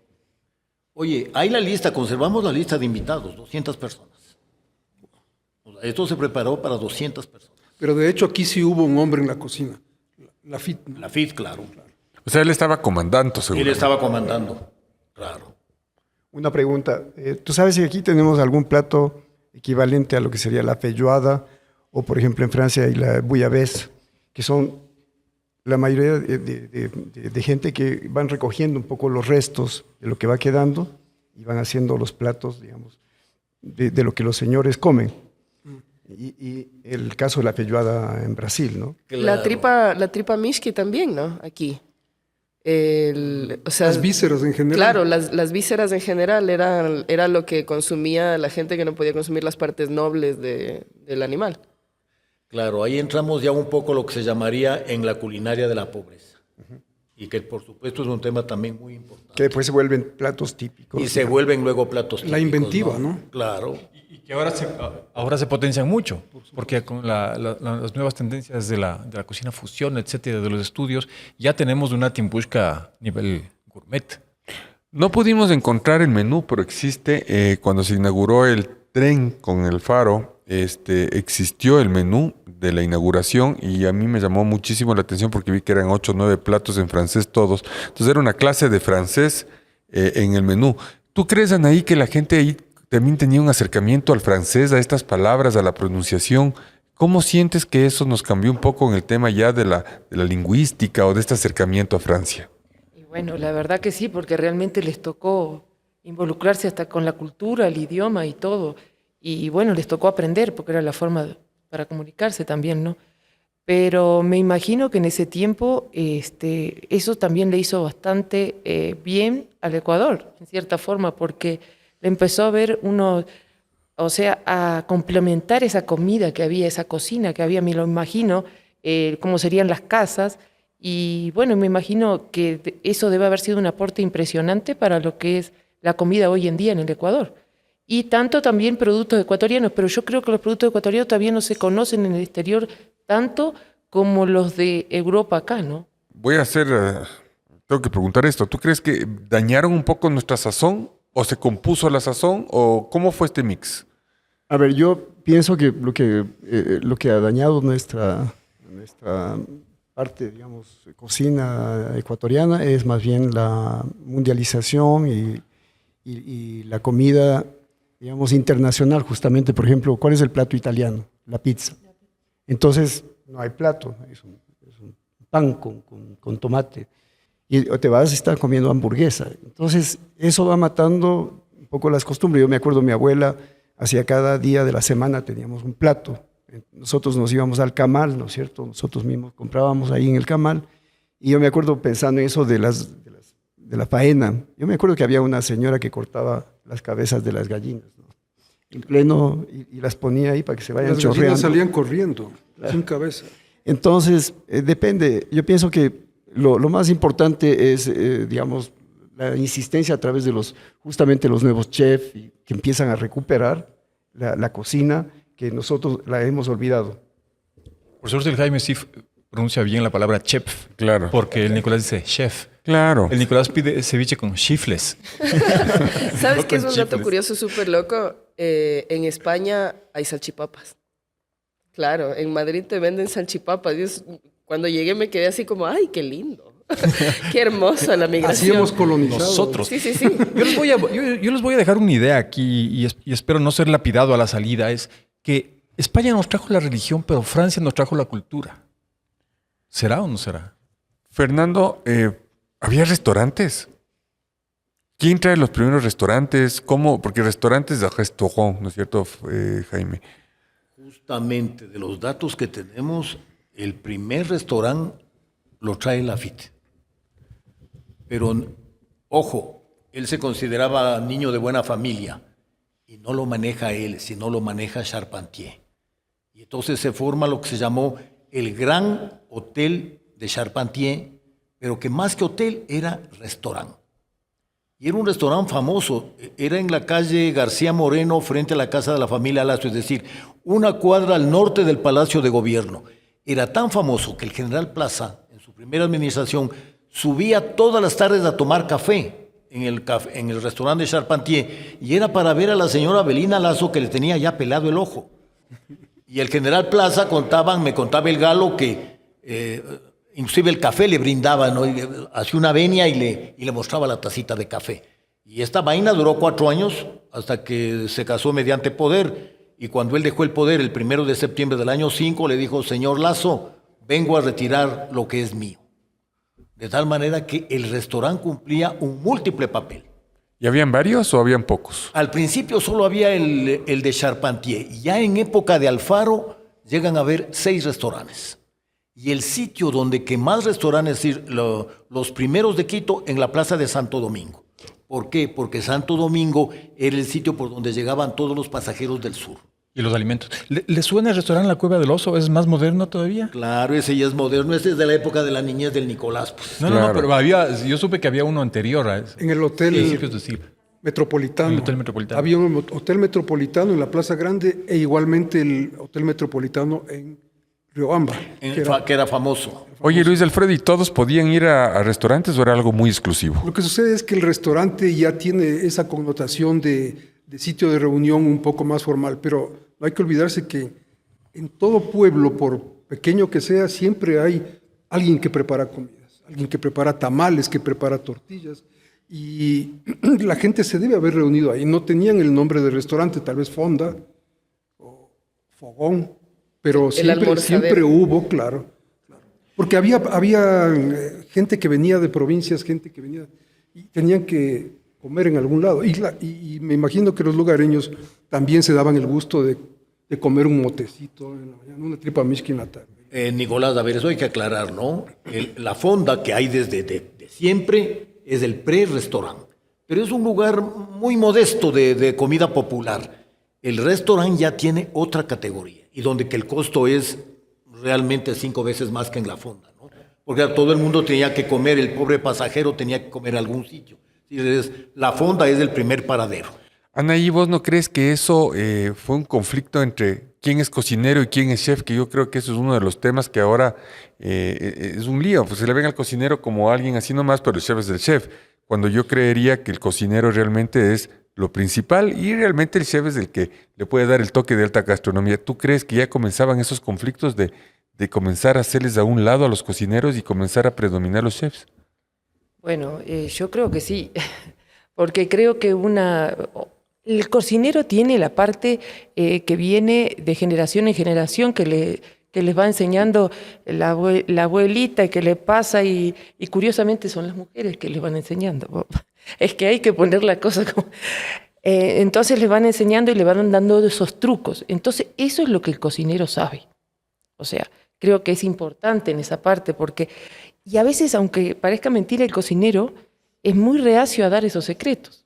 Oye, hay la lista, conservamos la lista de invitados, 200 personas. O sea, esto se preparó para 200 personas. Pero de hecho aquí sí hubo un hombre en la cocina, la FIT. ¿no? La FIT, claro. O sea, él estaba comandando, seguro. Él estaba comandando, claro. Una pregunta. ¿Tú sabes si aquí tenemos algún plato equivalente a lo que sería la feijoada o, por ejemplo, en Francia hay la bouillabaisse, que son la mayoría de gente que van recogiendo un poco los restos de lo que va quedando y van haciendo los platos, digamos, de lo que los señores comen? Y el caso de la feijoada en Brasil, ¿no? La tripa mishki también, ¿no? Aquí. O sea, Las vísceras en general. claro, las vísceras en general era lo que consumía la gente que no podía consumir las partes nobles del animal. Claro, ahí entramos ya un poco lo que se llamaría en la culinaria de la pobreza. Y que por supuesto es un tema también muy importante. Que después se vuelven platos típicos. Y se vuelven luego platos típicos. La inventiva, ¿no? Claro. Y que ahora se potencian mucho, porque con las nuevas tendencias de la cocina fusión, etcétera, de los estudios, ya tenemos una timbushka nivel gourmet. No pudimos encontrar el menú, pero existe, cuando se inauguró el tren con el faro, existió el menú de la inauguración y a mí me llamó muchísimo la atención porque vi que eran 8 o 9 platos en francés todos. Entonces era una clase de francés en el menú. ¿Tú crees, Anaí, que la gente ahí también tenía un acercamiento al francés, a estas palabras, a la pronunciación? ¿Cómo sientes que eso nos cambió un poco en el tema ya de la lingüística o de este acercamiento a Francia? Y bueno, la verdad que sí, porque realmente les tocó involucrarse hasta con la cultura, el idioma y todo. Y bueno, les tocó aprender, porque era la forma para comunicarse también, ¿no? Pero me imagino que en ese tiempo eso también le hizo bastante bien al Ecuador, en cierta forma, porque le empezó a ver o sea, a complementar esa comida que había, esa cocina que había, me lo imagino, cómo serían las casas. Y bueno, me imagino que eso debe haber sido un aporte impresionante para lo que es la comida hoy en día en el Ecuador. Y tanto también productos ecuatorianos, pero yo creo que los productos ecuatorianos todavía no se conocen en el exterior tanto como los de Europa acá, ¿no? Tengo que preguntar esto. ¿Tú crees que dañaron un poco nuestra sazón o se compuso la sazón o cómo fue este mix? A ver, yo pienso que lo que ha dañado nuestra parte, digamos, cocina ecuatoriana es más bien la mundialización y la comida, digamos, internacional, justamente. Por ejemplo, ¿cuál es el plato italiano? La pizza. Entonces, no hay plato, es un pan con tomate. Y te vas a estar comiendo hamburguesa. Entonces, eso va matando un poco las costumbres. Yo me acuerdo, mi abuela hacía cada día de la semana teníamos un plato. Nosotros nos íbamos al camal, ¿no es cierto? Nosotros mismos comprábamos ahí en el camal. Y yo me acuerdo pensando en eso de la faena. Yo me acuerdo que había una señora que cortaba las cabezas de las gallinas, ¿no? En pleno, y las ponía ahí para que se vayan chorreando. Las gallinas salían corriendo, sin cabeza. Entonces, depende. Yo pienso que lo más importante es, digamos, la insistencia a través de justamente los nuevos chefs que empiezan a recuperar la cocina que nosotros la hemos olvidado. Por suerte el Jaime sí pronuncia bien la palabra chef. Claro. Porque el Nicolás dice chef. Claro. El Nicolás pide ceviche con chifles. ¿Sabes No qué es con un dato chifles. curioso súper loco? En España hay salchipapas. Claro, en Madrid te venden salchipapas. Cuando llegué me quedé así como, ¡ay, qué lindo! ¡Qué hermosa la Así migración! hemos colonizado. Nosotros. Sí. Yo les voy a dejar una idea aquí y espero no ser lapidado a la salida. Es que España nos trajo la religión, pero Francia nos trajo la cultura. ¿Será o no será? Fernando, ¿había restaurantes? ¿Quién trae los primeros restaurantes? ¿Cómo? Porque restaurantes de restaurant, ¿no es cierto, Jaime? Justamente de los datos que tenemos, el primer restaurante lo trae Lafite. Pero, ojo, él se consideraba niño de buena familia y no lo maneja él, sino lo maneja Charpentier. Y entonces se forma lo que se llamó el Gran Hotel de Charpentier, pero que más que hotel era restaurante. Y era un restaurante famoso, era en la calle García Moreno, frente a la casa de la familia Lazo, es decir, una cuadra al norte del Palacio de Gobierno. Era tan famoso que el general Plaza, en su primera administración, subía todas las tardes a tomar café en el restaurante de Charpentier, y era para ver a la señora Belina Lazo, que le tenía ya pelado el ojo. Y el general Plaza me contaba el galo que inclusive el café le brindaba, ¿no? Hacía una venia y le mostraba la tacita de café. Y esta vaina duró 4 años hasta que se casó mediante poder. Y cuando él dejó el poder el 1 de septiembre del año 5, le dijo: señor Lazo, vengo a retirar lo que es mío. De tal manera que el restaurante cumplía un múltiple papel. ¿Y habían varios o habían pocos? Al principio solo había el de Charpentier. Y ya en época de Alfaro llegan a haber 6 restaurantes. Y el sitio donde que más restaurantes, es decir, los primeros de Quito, en la Plaza de Santo Domingo. ¿Por qué? Porque Santo Domingo era el sitio por donde llegaban todos los pasajeros del sur. Y los alimentos. ¿Le suena el restaurante La Cueva del Oso? ¿Es más moderno todavía? Claro, ese ya es moderno, ese es de la época de la niñez del Nicolás. Pues. No, Claro. pero yo supe que había uno anterior a eso. En el hotel Principios de siglo. metropolitano. En el Hotel Metropolitano. Había un hotel metropolitano en la Plaza Grande e igualmente el hotel metropolitano en Riobamba. Que era famoso. Oye, Luis Alfredo, ¿y todos podían ir a restaurantes o era algo muy exclusivo? Lo que sucede es que el restaurante ya tiene esa connotación de sitio de reunión un poco más formal, pero no hay que olvidarse que en todo pueblo, por pequeño que sea, siempre hay alguien que prepara comidas, alguien que prepara tamales, que prepara tortillas, y la gente se debe haber reunido ahí. No tenían el nombre de restaurante, tal vez Fonda o Fogón, Pero El siempre, almorzadero. siempre hubo, claro. Porque había gente que venía de provincias, gente que venía y tenían que comer en algún lado. Y me imagino que los lugareños también se daban el gusto de comer un motecito en la mañana, una tripa mixta en la tarde. Nicolás, a ver, eso hay que aclarar, ¿no? La fonda que hay desde de siempre es el pre-restaurante, pero es un lugar muy modesto de comida popular. El restaurante ya tiene otra categoría y donde que el costo es realmente 5 veces más que en la fonda, ¿no? Porque todo el mundo tenía que comer, el pobre pasajero tenía que comer a algún sitio. La fonda es el primer paradero. Anaí, ¿vos no crees que eso fue un conflicto entre quién es cocinero y quién es chef? Que yo creo que eso es uno de los temas que ahora es un lío. Pues se le ven al cocinero como alguien así nomás, pero el chef es el chef. Cuando yo creería que el cocinero realmente es lo principal y realmente el chef es el que le puede dar el toque de alta gastronomía. ¿Tú crees que ya comenzaban esos conflictos de comenzar a hacerles a un lado a los cocineros y comenzar a predominar los chefs? Bueno, yo creo que sí, porque creo que el cocinero tiene la parte que viene de generación en generación, que les va enseñando la abuelita, que le pasa, y curiosamente son las mujeres que les van enseñando. Es que hay que poner la cosa como... entonces les van enseñando y le van dando esos trucos. Entonces eso es lo que el cocinero sabe. O sea, creo que es importante en esa parte, porque... Y a veces, aunque parezca mentira, el cocinero es muy reacio a dar esos secretos.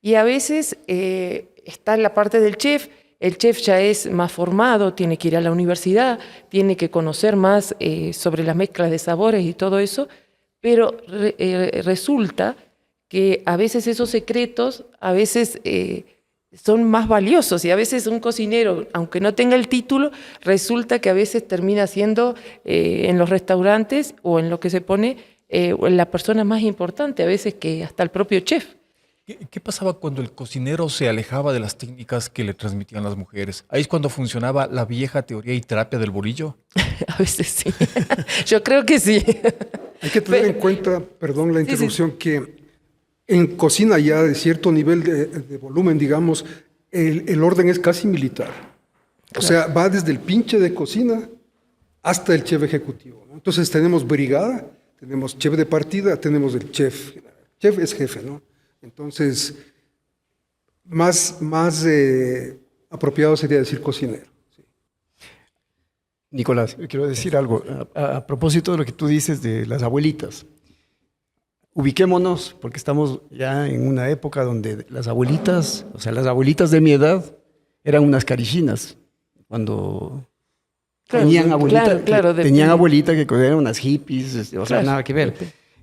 Y a veces está en la parte del chef, el chef ya es más formado, tiene que ir a la universidad, tiene que conocer más sobre las mezclas de sabores y todo eso, pero resulta que a veces esos secretos a veces son más valiosos, y a veces un cocinero, aunque no tenga el título, resulta que a veces termina siendo en los restaurantes o en lo que se pone la persona más importante, a veces que hasta el propio chef. ¿Qué pasaba cuando el cocinero se alejaba de las técnicas que le transmitían las mujeres? Ahí es cuando funcionaba la vieja teoría y terapia del bolillo. A veces sí. Yo creo que sí. Hay que tener en cuenta, perdón la interrupción, que en cocina ya de cierto nivel de volumen, digamos, el orden es casi militar. O sea, va desde el pinche de cocina hasta el chef ejecutivo, ¿no? Entonces tenemos brigada, tenemos chef de partida, tenemos el chef. Chef es jefe, ¿no? Entonces, más apropiado sería decir cocinero. Sí. Nicolás, yo quiero decir algo a propósito de lo que tú dices de las abuelitas. Ubiquémonos, porque estamos ya en una época donde las abuelitas, o sea, las abuelitas de mi edad, eran unas carichinas. Cuando tenían abuelita, tenían abuelita que eran unas hippies, o sea, nada que ver.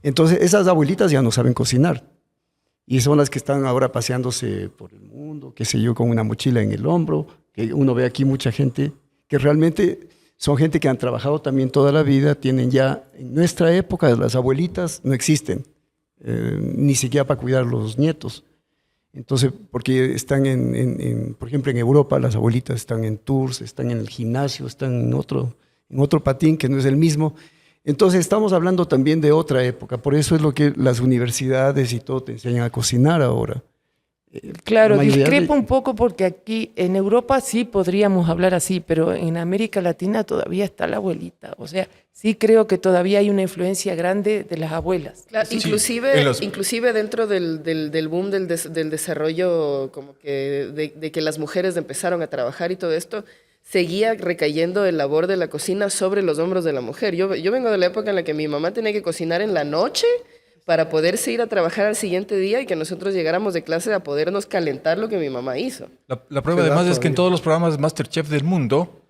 Entonces, esas abuelitas ya no saben cocinar. Y son las que están ahora paseándose por el mundo, qué sé yo, con una mochila en el hombro, que uno ve aquí mucha gente que realmente son gente que han trabajado también toda la vida, tienen ya, en nuestra época, las abuelitas no existen, ni siquiera para cuidar a los nietos. Entonces, porque están por ejemplo, en Europa, las abuelitas están en tours, están en el gimnasio, están en otro patín que no es el mismo. Entonces estamos hablando también de otra época, por eso es lo que las universidades y todo te enseñan a cocinar ahora. Claro, discrepo un poco porque aquí en Europa sí podríamos hablar así, pero en América Latina todavía está la abuelita. O sea, sí creo que todavía hay una influencia grande de las abuelas. Claro, Sí, inclusive dentro del boom del desarrollo, como que de que las mujeres empezaron a trabajar y todo esto, seguía recayendo el labor de la cocina sobre los hombros de la mujer. Yo vengo de la época en la que mi mamá tenía que cocinar en la noche para poderse ir a trabajar al siguiente día y que nosotros llegáramos de clase a podernos calentar lo que mi mamá hizo. La prueba además es que en todos los programas de MasterChef del mundo,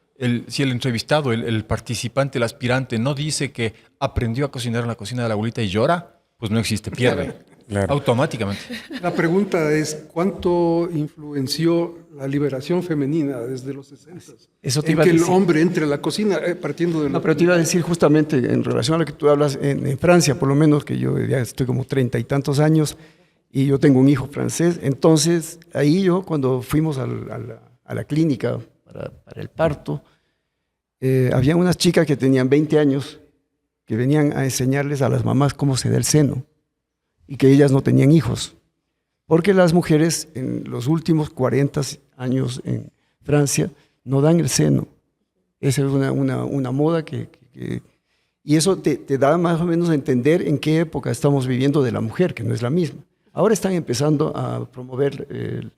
si el entrevistado, el participante, el aspirante no dice que aprendió a cocinar en la cocina de la abuelita y llora, pues no existe, pierde. Claro. Automáticamente. La pregunta es, ¿cuánto influenció la liberación femenina desde los 60? Eso te en iba a que el decir. hombre entre a la cocina, partiendo de... No, pero te iba a decir justamente en relación a lo que tú hablas, en Francia por lo menos, que yo ya estoy como 30 y tantos años, y yo tengo un hijo francés, entonces ahí yo cuando fuimos a la clínica para el parto, había unas chicas que tenían 20 años que venían a enseñarles a las mamás cómo se da el seno, y que ellas no tenían hijos, porque las mujeres en los últimos 40 años en Francia no dan el seno, Esa es una moda y eso te da más o menos a entender en qué época estamos viviendo de la mujer, que no es la misma. Ahora están empezando a promover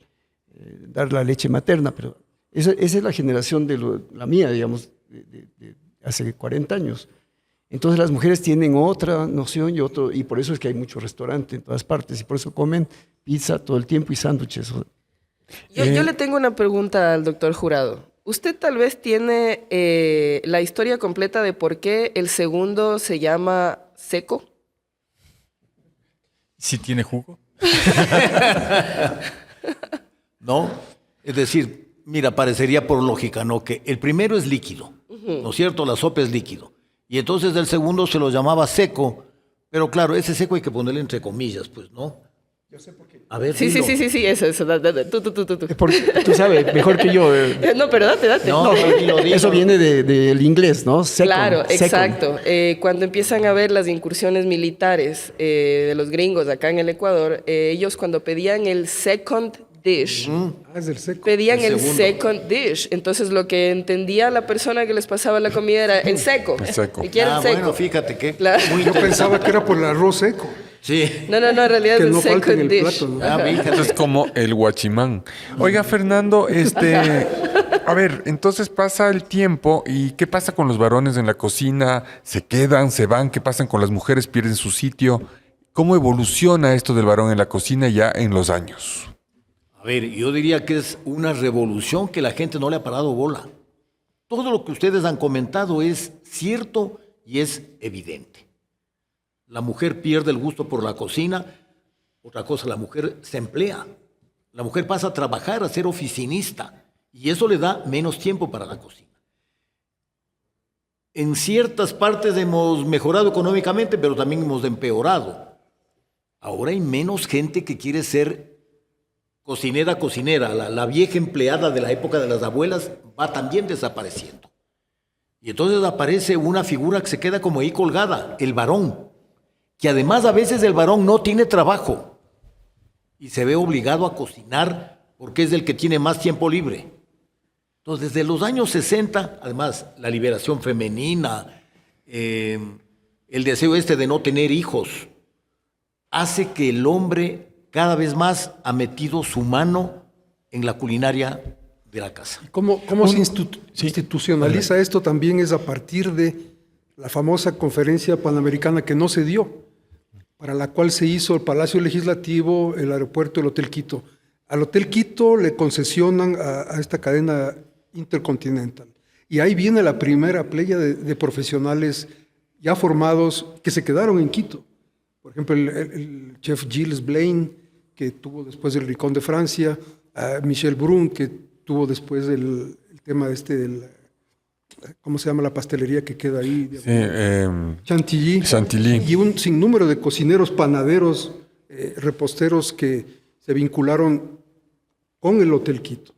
dar la leche materna, pero esa es la generación la mía, digamos, de hace 40 años. Entonces las mujeres tienen otra noción y por eso es que hay mucho restaurante en todas partes y por eso comen pizza todo el tiempo y sándwiches. Yo le tengo una pregunta al doctor Jurado. ¿Usted tal vez tiene la historia completa de por qué el segundo se llama seco? ¿Sí tiene jugo? ¿No? Es decir, mira, parecería por lógica, ¿no? Que el primero es líquido, ¿no es cierto? La sopa es líquido. Y entonces el segundo se lo llamaba seco, pero claro, ese seco hay que ponerle entre comillas, pues, ¿no? Yo sé por qué. A ver, Sí, dilo. eso. Tú. Porque tú sabes mejor que yo. No, pero date. No, dilo. Eso viene del inglés, ¿no? Second, Claro, second. exacto. Cuando empiezan a ver las incursiones militares de los gringos acá en el Ecuador, ellos cuando pedían el second dish, Es del seco. pedían El el segundo. second dish. Entonces lo que entendía la persona que les pasaba la comida era el seco. El seco. ¿Y quién el seco? Bueno, fíjate que Claro. muy Yo interesante. pensaba que era por el arroz seco, Sí. No, en realidad que es no el falta en second el dish. plato, ¿no? Ah, fíjate. Esto es como el guachimán. Oiga, Fernando, a ver, entonces pasa el tiempo y ¿qué pasa con los varones en la cocina? ¿Se quedan, se van? ¿Qué pasa con las mujeres? ¿Pierden su sitio? ¿Cómo evoluciona esto del varón en la cocina ya en los años? A ver, yo diría que es una revolución que la gente no le ha parado bola. Todo lo que ustedes han comentado es cierto y es evidente. La mujer pierde el gusto por la cocina. Otra cosa, la mujer se emplea. La mujer pasa a trabajar, a ser oficinista. Y eso le da menos tiempo para la cocina. En ciertas partes hemos mejorado económicamente, pero también hemos empeorado. Ahora hay menos gente que quiere ser cocinera. La vieja empleada de la época de las abuelas va también desapareciendo. Y entonces aparece una figura que se queda como ahí colgada, el varón. Que además a veces el varón no tiene trabajo y se ve obligado a cocinar porque es el que tiene más tiempo libre. Entonces, desde los años 60, además, la liberación femenina, el deseo de no tener hijos, hace que el hombre cada vez más ha metido su mano en la culinaria de la casa. ¿Cómo se institucionaliza esto? También es a partir de la famosa conferencia panamericana que no se dio, para la cual se hizo el Palacio Legislativo, el aeropuerto, el Hotel Quito. Al Hotel Quito le concesionan a esta cadena Intercontinental. Y ahí viene la primera playa de profesionales ya formados que se quedaron en Quito. Por ejemplo, el chef Gilles Blaine, que tuvo después el Ricón de Francia, a Michel Brun, que tuvo después el tema ¿cómo se llama la pastelería que queda ahí? Sí, Chantilly. Y un sinnúmero de cocineros, panaderos, reposteros que se vincularon con el Hotel Quito.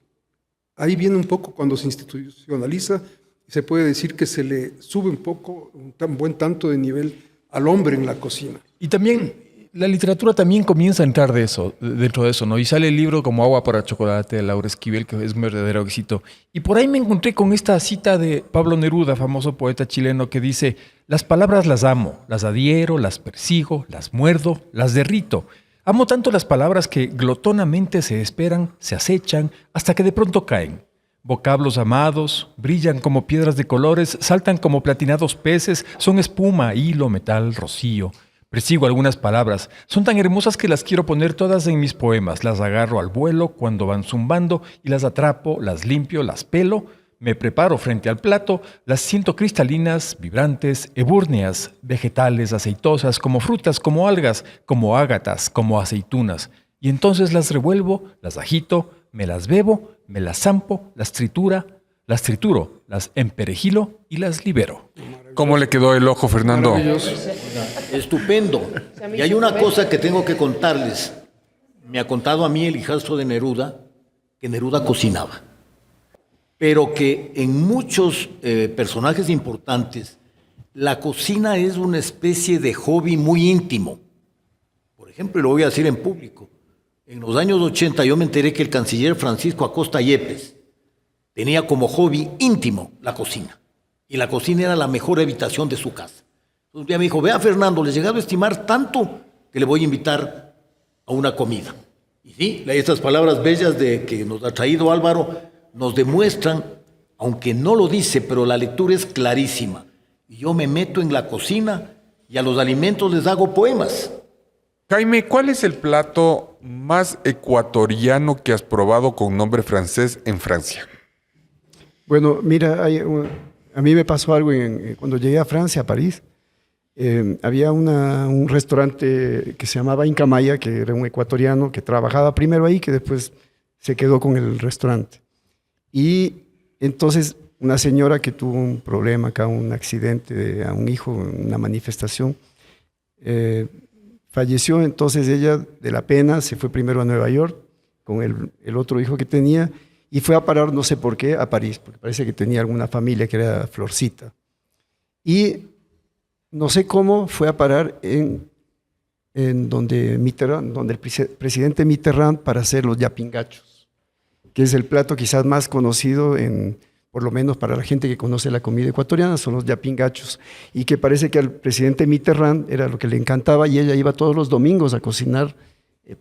Ahí viene un poco cuando se institucionaliza, se puede decir que se le sube un poco, un buen tanto de nivel al hombre en la cocina. Y también la literatura también comienza a entrar dentro de eso, ¿no? Y sale el libro como Agua para Chocolate de Laura Esquivel, que es un verdadero éxito. Y por ahí me encontré con esta cita de Pablo Neruda, famoso poeta chileno, que dice: las palabras las amo, las adhiero, las persigo, las muerdo, las derrito. Amo tanto las palabras que glotonamente se esperan, se acechan, hasta que de pronto caen. Vocablos amados, brillan como piedras de colores, saltan como platinados peces, son espuma, hilo, metal, rocío. Persigo algunas palabras, son tan hermosas que las quiero poner todas en mis poemas, las agarro al vuelo cuando van zumbando y las atrapo, las limpio, las pelo, me preparo frente al plato, las siento cristalinas, vibrantes, ebúrneas, vegetales, aceitosas, como frutas, como algas, como ágatas, como aceitunas, y entonces las revuelvo, las agito, me las bebo, me las zampo, las trituro, las emperejilo y las libero. ¿Cómo le quedó el ojo, Fernando? Estupendo. Y hay una cosa que tengo que contarles. Me ha contado a mí el hijastro de Neruda que Neruda cocinaba, pero que en muchos personajes importantes la cocina es una especie de hobby muy íntimo. Por ejemplo, y lo voy a decir en público, en los años 80 yo me enteré que el canciller Francisco Acosta Yepes tenía como hobby íntimo la cocina. Y la cocina era la mejor habitación de su casa. Entonces un día me dijo, vea Fernando, le he llegado a estimar tanto que le voy a invitar a una comida. Y sí, estas palabras bellas de que nos ha traído Álvaro nos demuestran, aunque no lo dice, pero la lectura es clarísima. Y yo me meto en la cocina y a los alimentos les hago poemas. Jaime, ¿cuál es el plato más ecuatoriano que has probado con nombre francés en Francia? Bueno, mira, a mí me pasó algo cuando llegué a Francia, a París. Había un restaurante que se llamaba Inca Maya, que era un ecuatoriano que trabajaba primero ahí, que después se quedó con el restaurante. Y entonces una señora que tuvo un problema acá, un accidente a un hijo, una manifestación, falleció. Entonces ella, de la pena, se fue primero a Nueva York con el otro hijo que tenía y fue a parar, no sé por qué, a París, porque parece que tenía alguna familia que era Florcita. Y no sé cómo fue a parar en donde el presidente Mitterrand para hacer los yapingachos, que es el plato quizás más conocido, por lo menos para la gente que conoce la comida ecuatoriana, son los yapingachos, y que parece que al presidente Mitterrand era lo que le encantaba y ella iba todos los domingos a cocinar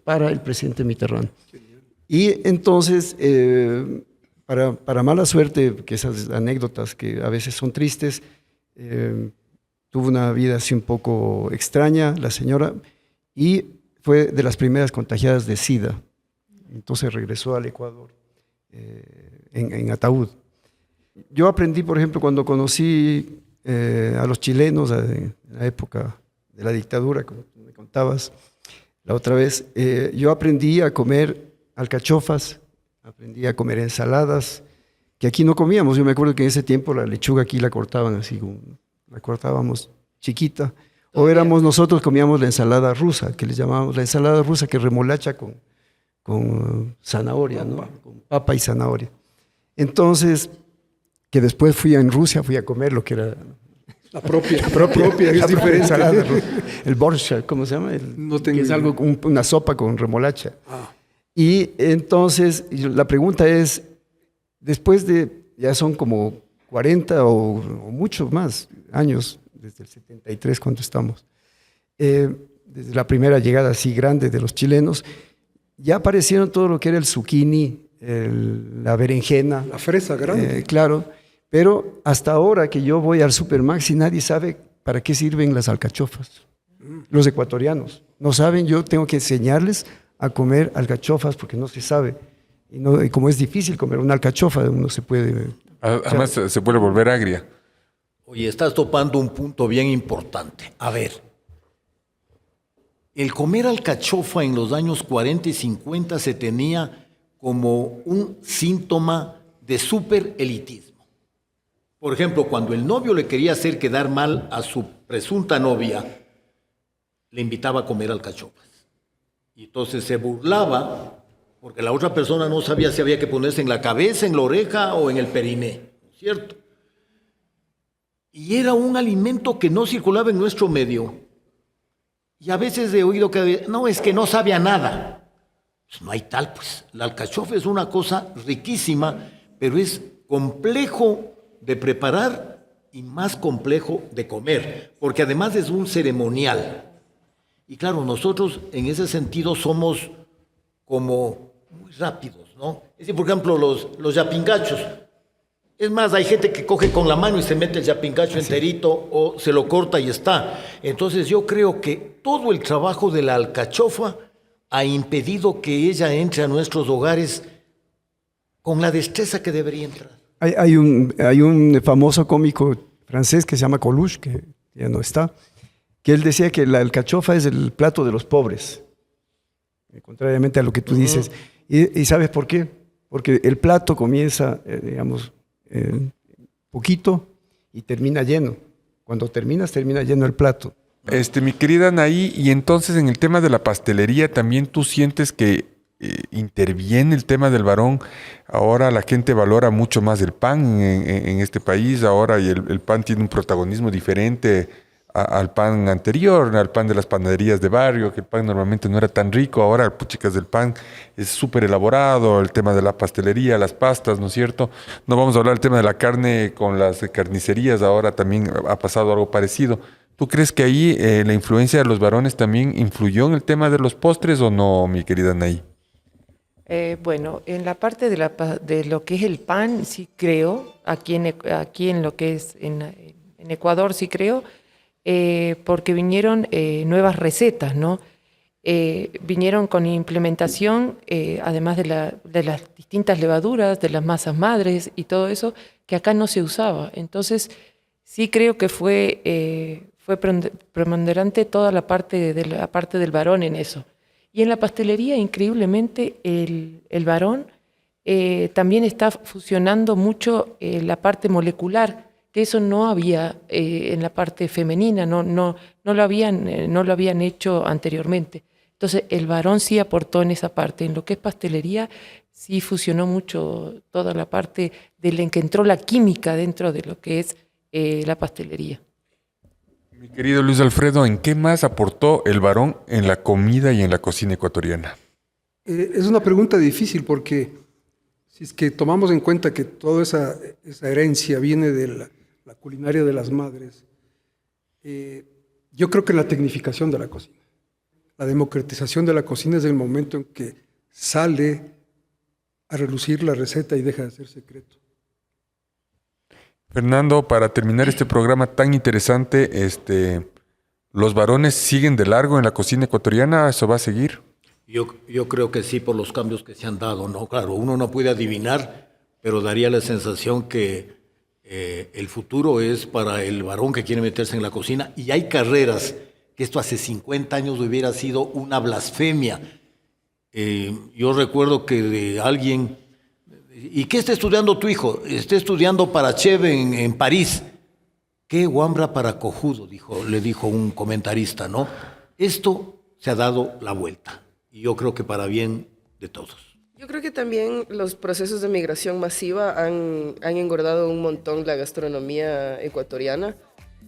para el presidente Mitterrand. Y entonces, para mala suerte, que esas anécdotas que a veces son tristes, tuvo una vida así un poco extraña la señora y fue de las primeras contagiadas de SIDA. Entonces regresó al Ecuador en ataúd. Yo aprendí, por ejemplo, cuando conocí a los chilenos en la época de la dictadura, como tú me contabas la otra vez, yo aprendí a comer alcachofas, aprendí a comer ensaladas, que aquí no comíamos. Yo me acuerdo que en ese tiempo la lechuga aquí la cortaban así, la cortábamos chiquita, o nosotros comíamos la ensalada rusa, que le llamábamos la ensalada rusa, que remolacha con zanahoria, ¿no? Con papa y zanahoria. Entonces, que después fui a comer lo que era La propia, es diferente. Ensalada, el borscht, ¿cómo se llama? Que es algo, una sopa con remolacha. Y entonces, la pregunta es, después ya son como 40 o mucho más años, desde el 73, cuando estamos, desde la primera llegada así grande de los chilenos, ya aparecieron todo lo que era el zucchini, la berenjena. La fresa grande. Claro, pero hasta ahora que yo voy al Supermaxi, nadie sabe para qué sirven las alcachofas. Los ecuatorianos no saben, yo tengo que enseñarles a comer alcachofas porque no se sabe. Y como es difícil comer una alcachofa, uno se puede... Además, se puede volver agria. Oye, estás topando un punto bien importante. A ver, el comer alcachofa en los años 40 y 50 se tenía como un síntoma de superelitismo. Por ejemplo, cuando el novio le quería hacer quedar mal a su presunta novia, le invitaba a comer alcachofas. Y entonces se burlaba porque la otra persona no sabía si había que ponerse en la cabeza, en la oreja o en el periné, ¿cierto? Y era un alimento que no circulaba en nuestro medio. Y a veces he oído que no, es que no sabe a nada. Pues no hay tal, pues. La alcachofa es una cosa riquísima, pero es complejo de preparar y más complejo de comer, porque además es un ceremonial. Y claro, nosotros en ese sentido somos como muy rápidos, ¿no? Es decir, por ejemplo, los yapingachos. Es más, hay gente que coge con la mano y se mete el yapingacho enterito o se lo corta y está. Entonces yo creo que todo el trabajo de la alcachofa ha impedido que ella entre a nuestros hogares con la destreza que debería entrar. Hay un famoso cómico francés que se llama Coluche, que ya no está, que él decía que la alcachofa es el plato de los pobres, contrariamente a lo que tú dices. ¿Y sabes por qué? Porque el plato comienza, poquito y termina lleno. Cuando termina lleno el plato. Mi querida Anaí, y entonces en el tema de la pastelería, ¿también tú sientes que interviene el tema del varón? Ahora la gente valora mucho más el pan en este país ahora, y el pan tiene un protagonismo diferente al pan anterior, al pan de las panaderías de barrio, que el pan normalmente no era tan rico. Ahora, puchicas, del pan es súper elaborado, el tema de la pastelería, las pastas, ¿no es cierto? No vamos a hablar del tema de la carne con las carnicerías, ahora también ha pasado algo parecido. ¿Tú crees que ahí la influencia de los varones también influyó en el tema de los postres o no, mi querida Anaí? Bueno, en la parte de lo que es el pan, sí creo, aquí en lo que es en Ecuador, sí creo, porque vinieron nuevas recetas, ¿no? Vinieron con implementación, además de las distintas levaduras, de las masas madres y todo eso, que acá no se usaba. Entonces, sí creo que fue preponderante toda la parte del varón en eso. Y en la pastelería, increíblemente, el varón también está fusionando mucho la parte molecular, que eso no había en la parte femenina, no lo habían hecho anteriormente. Entonces, el varón sí aportó en esa parte. En lo que es pastelería, sí fusionó mucho toda la parte en que entró la química dentro de lo que es la pastelería. Mi querido Luis Alfredo, ¿en qué más aportó el varón en la comida y en la cocina ecuatoriana? Es una pregunta difícil porque si es que tomamos en cuenta que toda esa herencia viene de la culinaria de las madres, yo creo que la tecnificación de la cocina, la democratización de la cocina es el momento en que sale a relucir la receta y deja de ser secreto. Fernando, para terminar este programa tan interesante, ¿los varones siguen de largo en la cocina ecuatoriana? ¿Eso va a seguir? Yo creo que sí, por los cambios que se han dado, ¿no? Claro, uno no puede adivinar, pero daría la sensación que el futuro es para el varón que quiere meterse en la cocina, y hay carreras que esto hace 50 años hubiera sido una blasfemia. Yo recuerdo que de alguien... ¿Y qué está estudiando tu hijo? Está estudiando para chef en París. ¿Qué guambra para cojudo? Le dijo un comentarista, ¿no? Esto se ha dado la vuelta. Y yo creo que para bien de todos. Yo creo que también los procesos de migración masiva han engordado un montón la gastronomía ecuatoriana.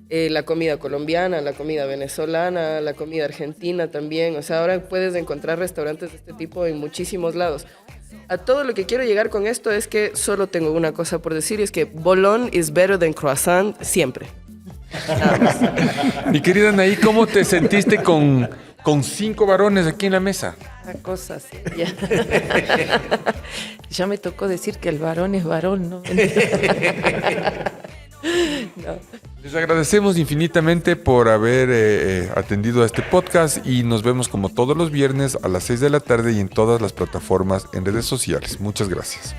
La comida colombiana, la comida venezolana, la comida argentina también. O sea, ahora puedes encontrar restaurantes de este tipo en muchísimos lados. A todo lo que quiero llegar con esto es que solo tengo una cosa por decir, y es que bolón is better than croissant siempre. Nada más. Mi querida Anaí, ¿cómo te sentiste con 5 varones aquí en la mesa? Una cosa así, ya. Ya me tocó decir que el varón es varón, ¿no? No. Les agradecemos infinitamente por haber atendido a este podcast y nos vemos como todos los viernes a las 6 de la tarde y en todas las plataformas en redes sociales. Muchas gracias.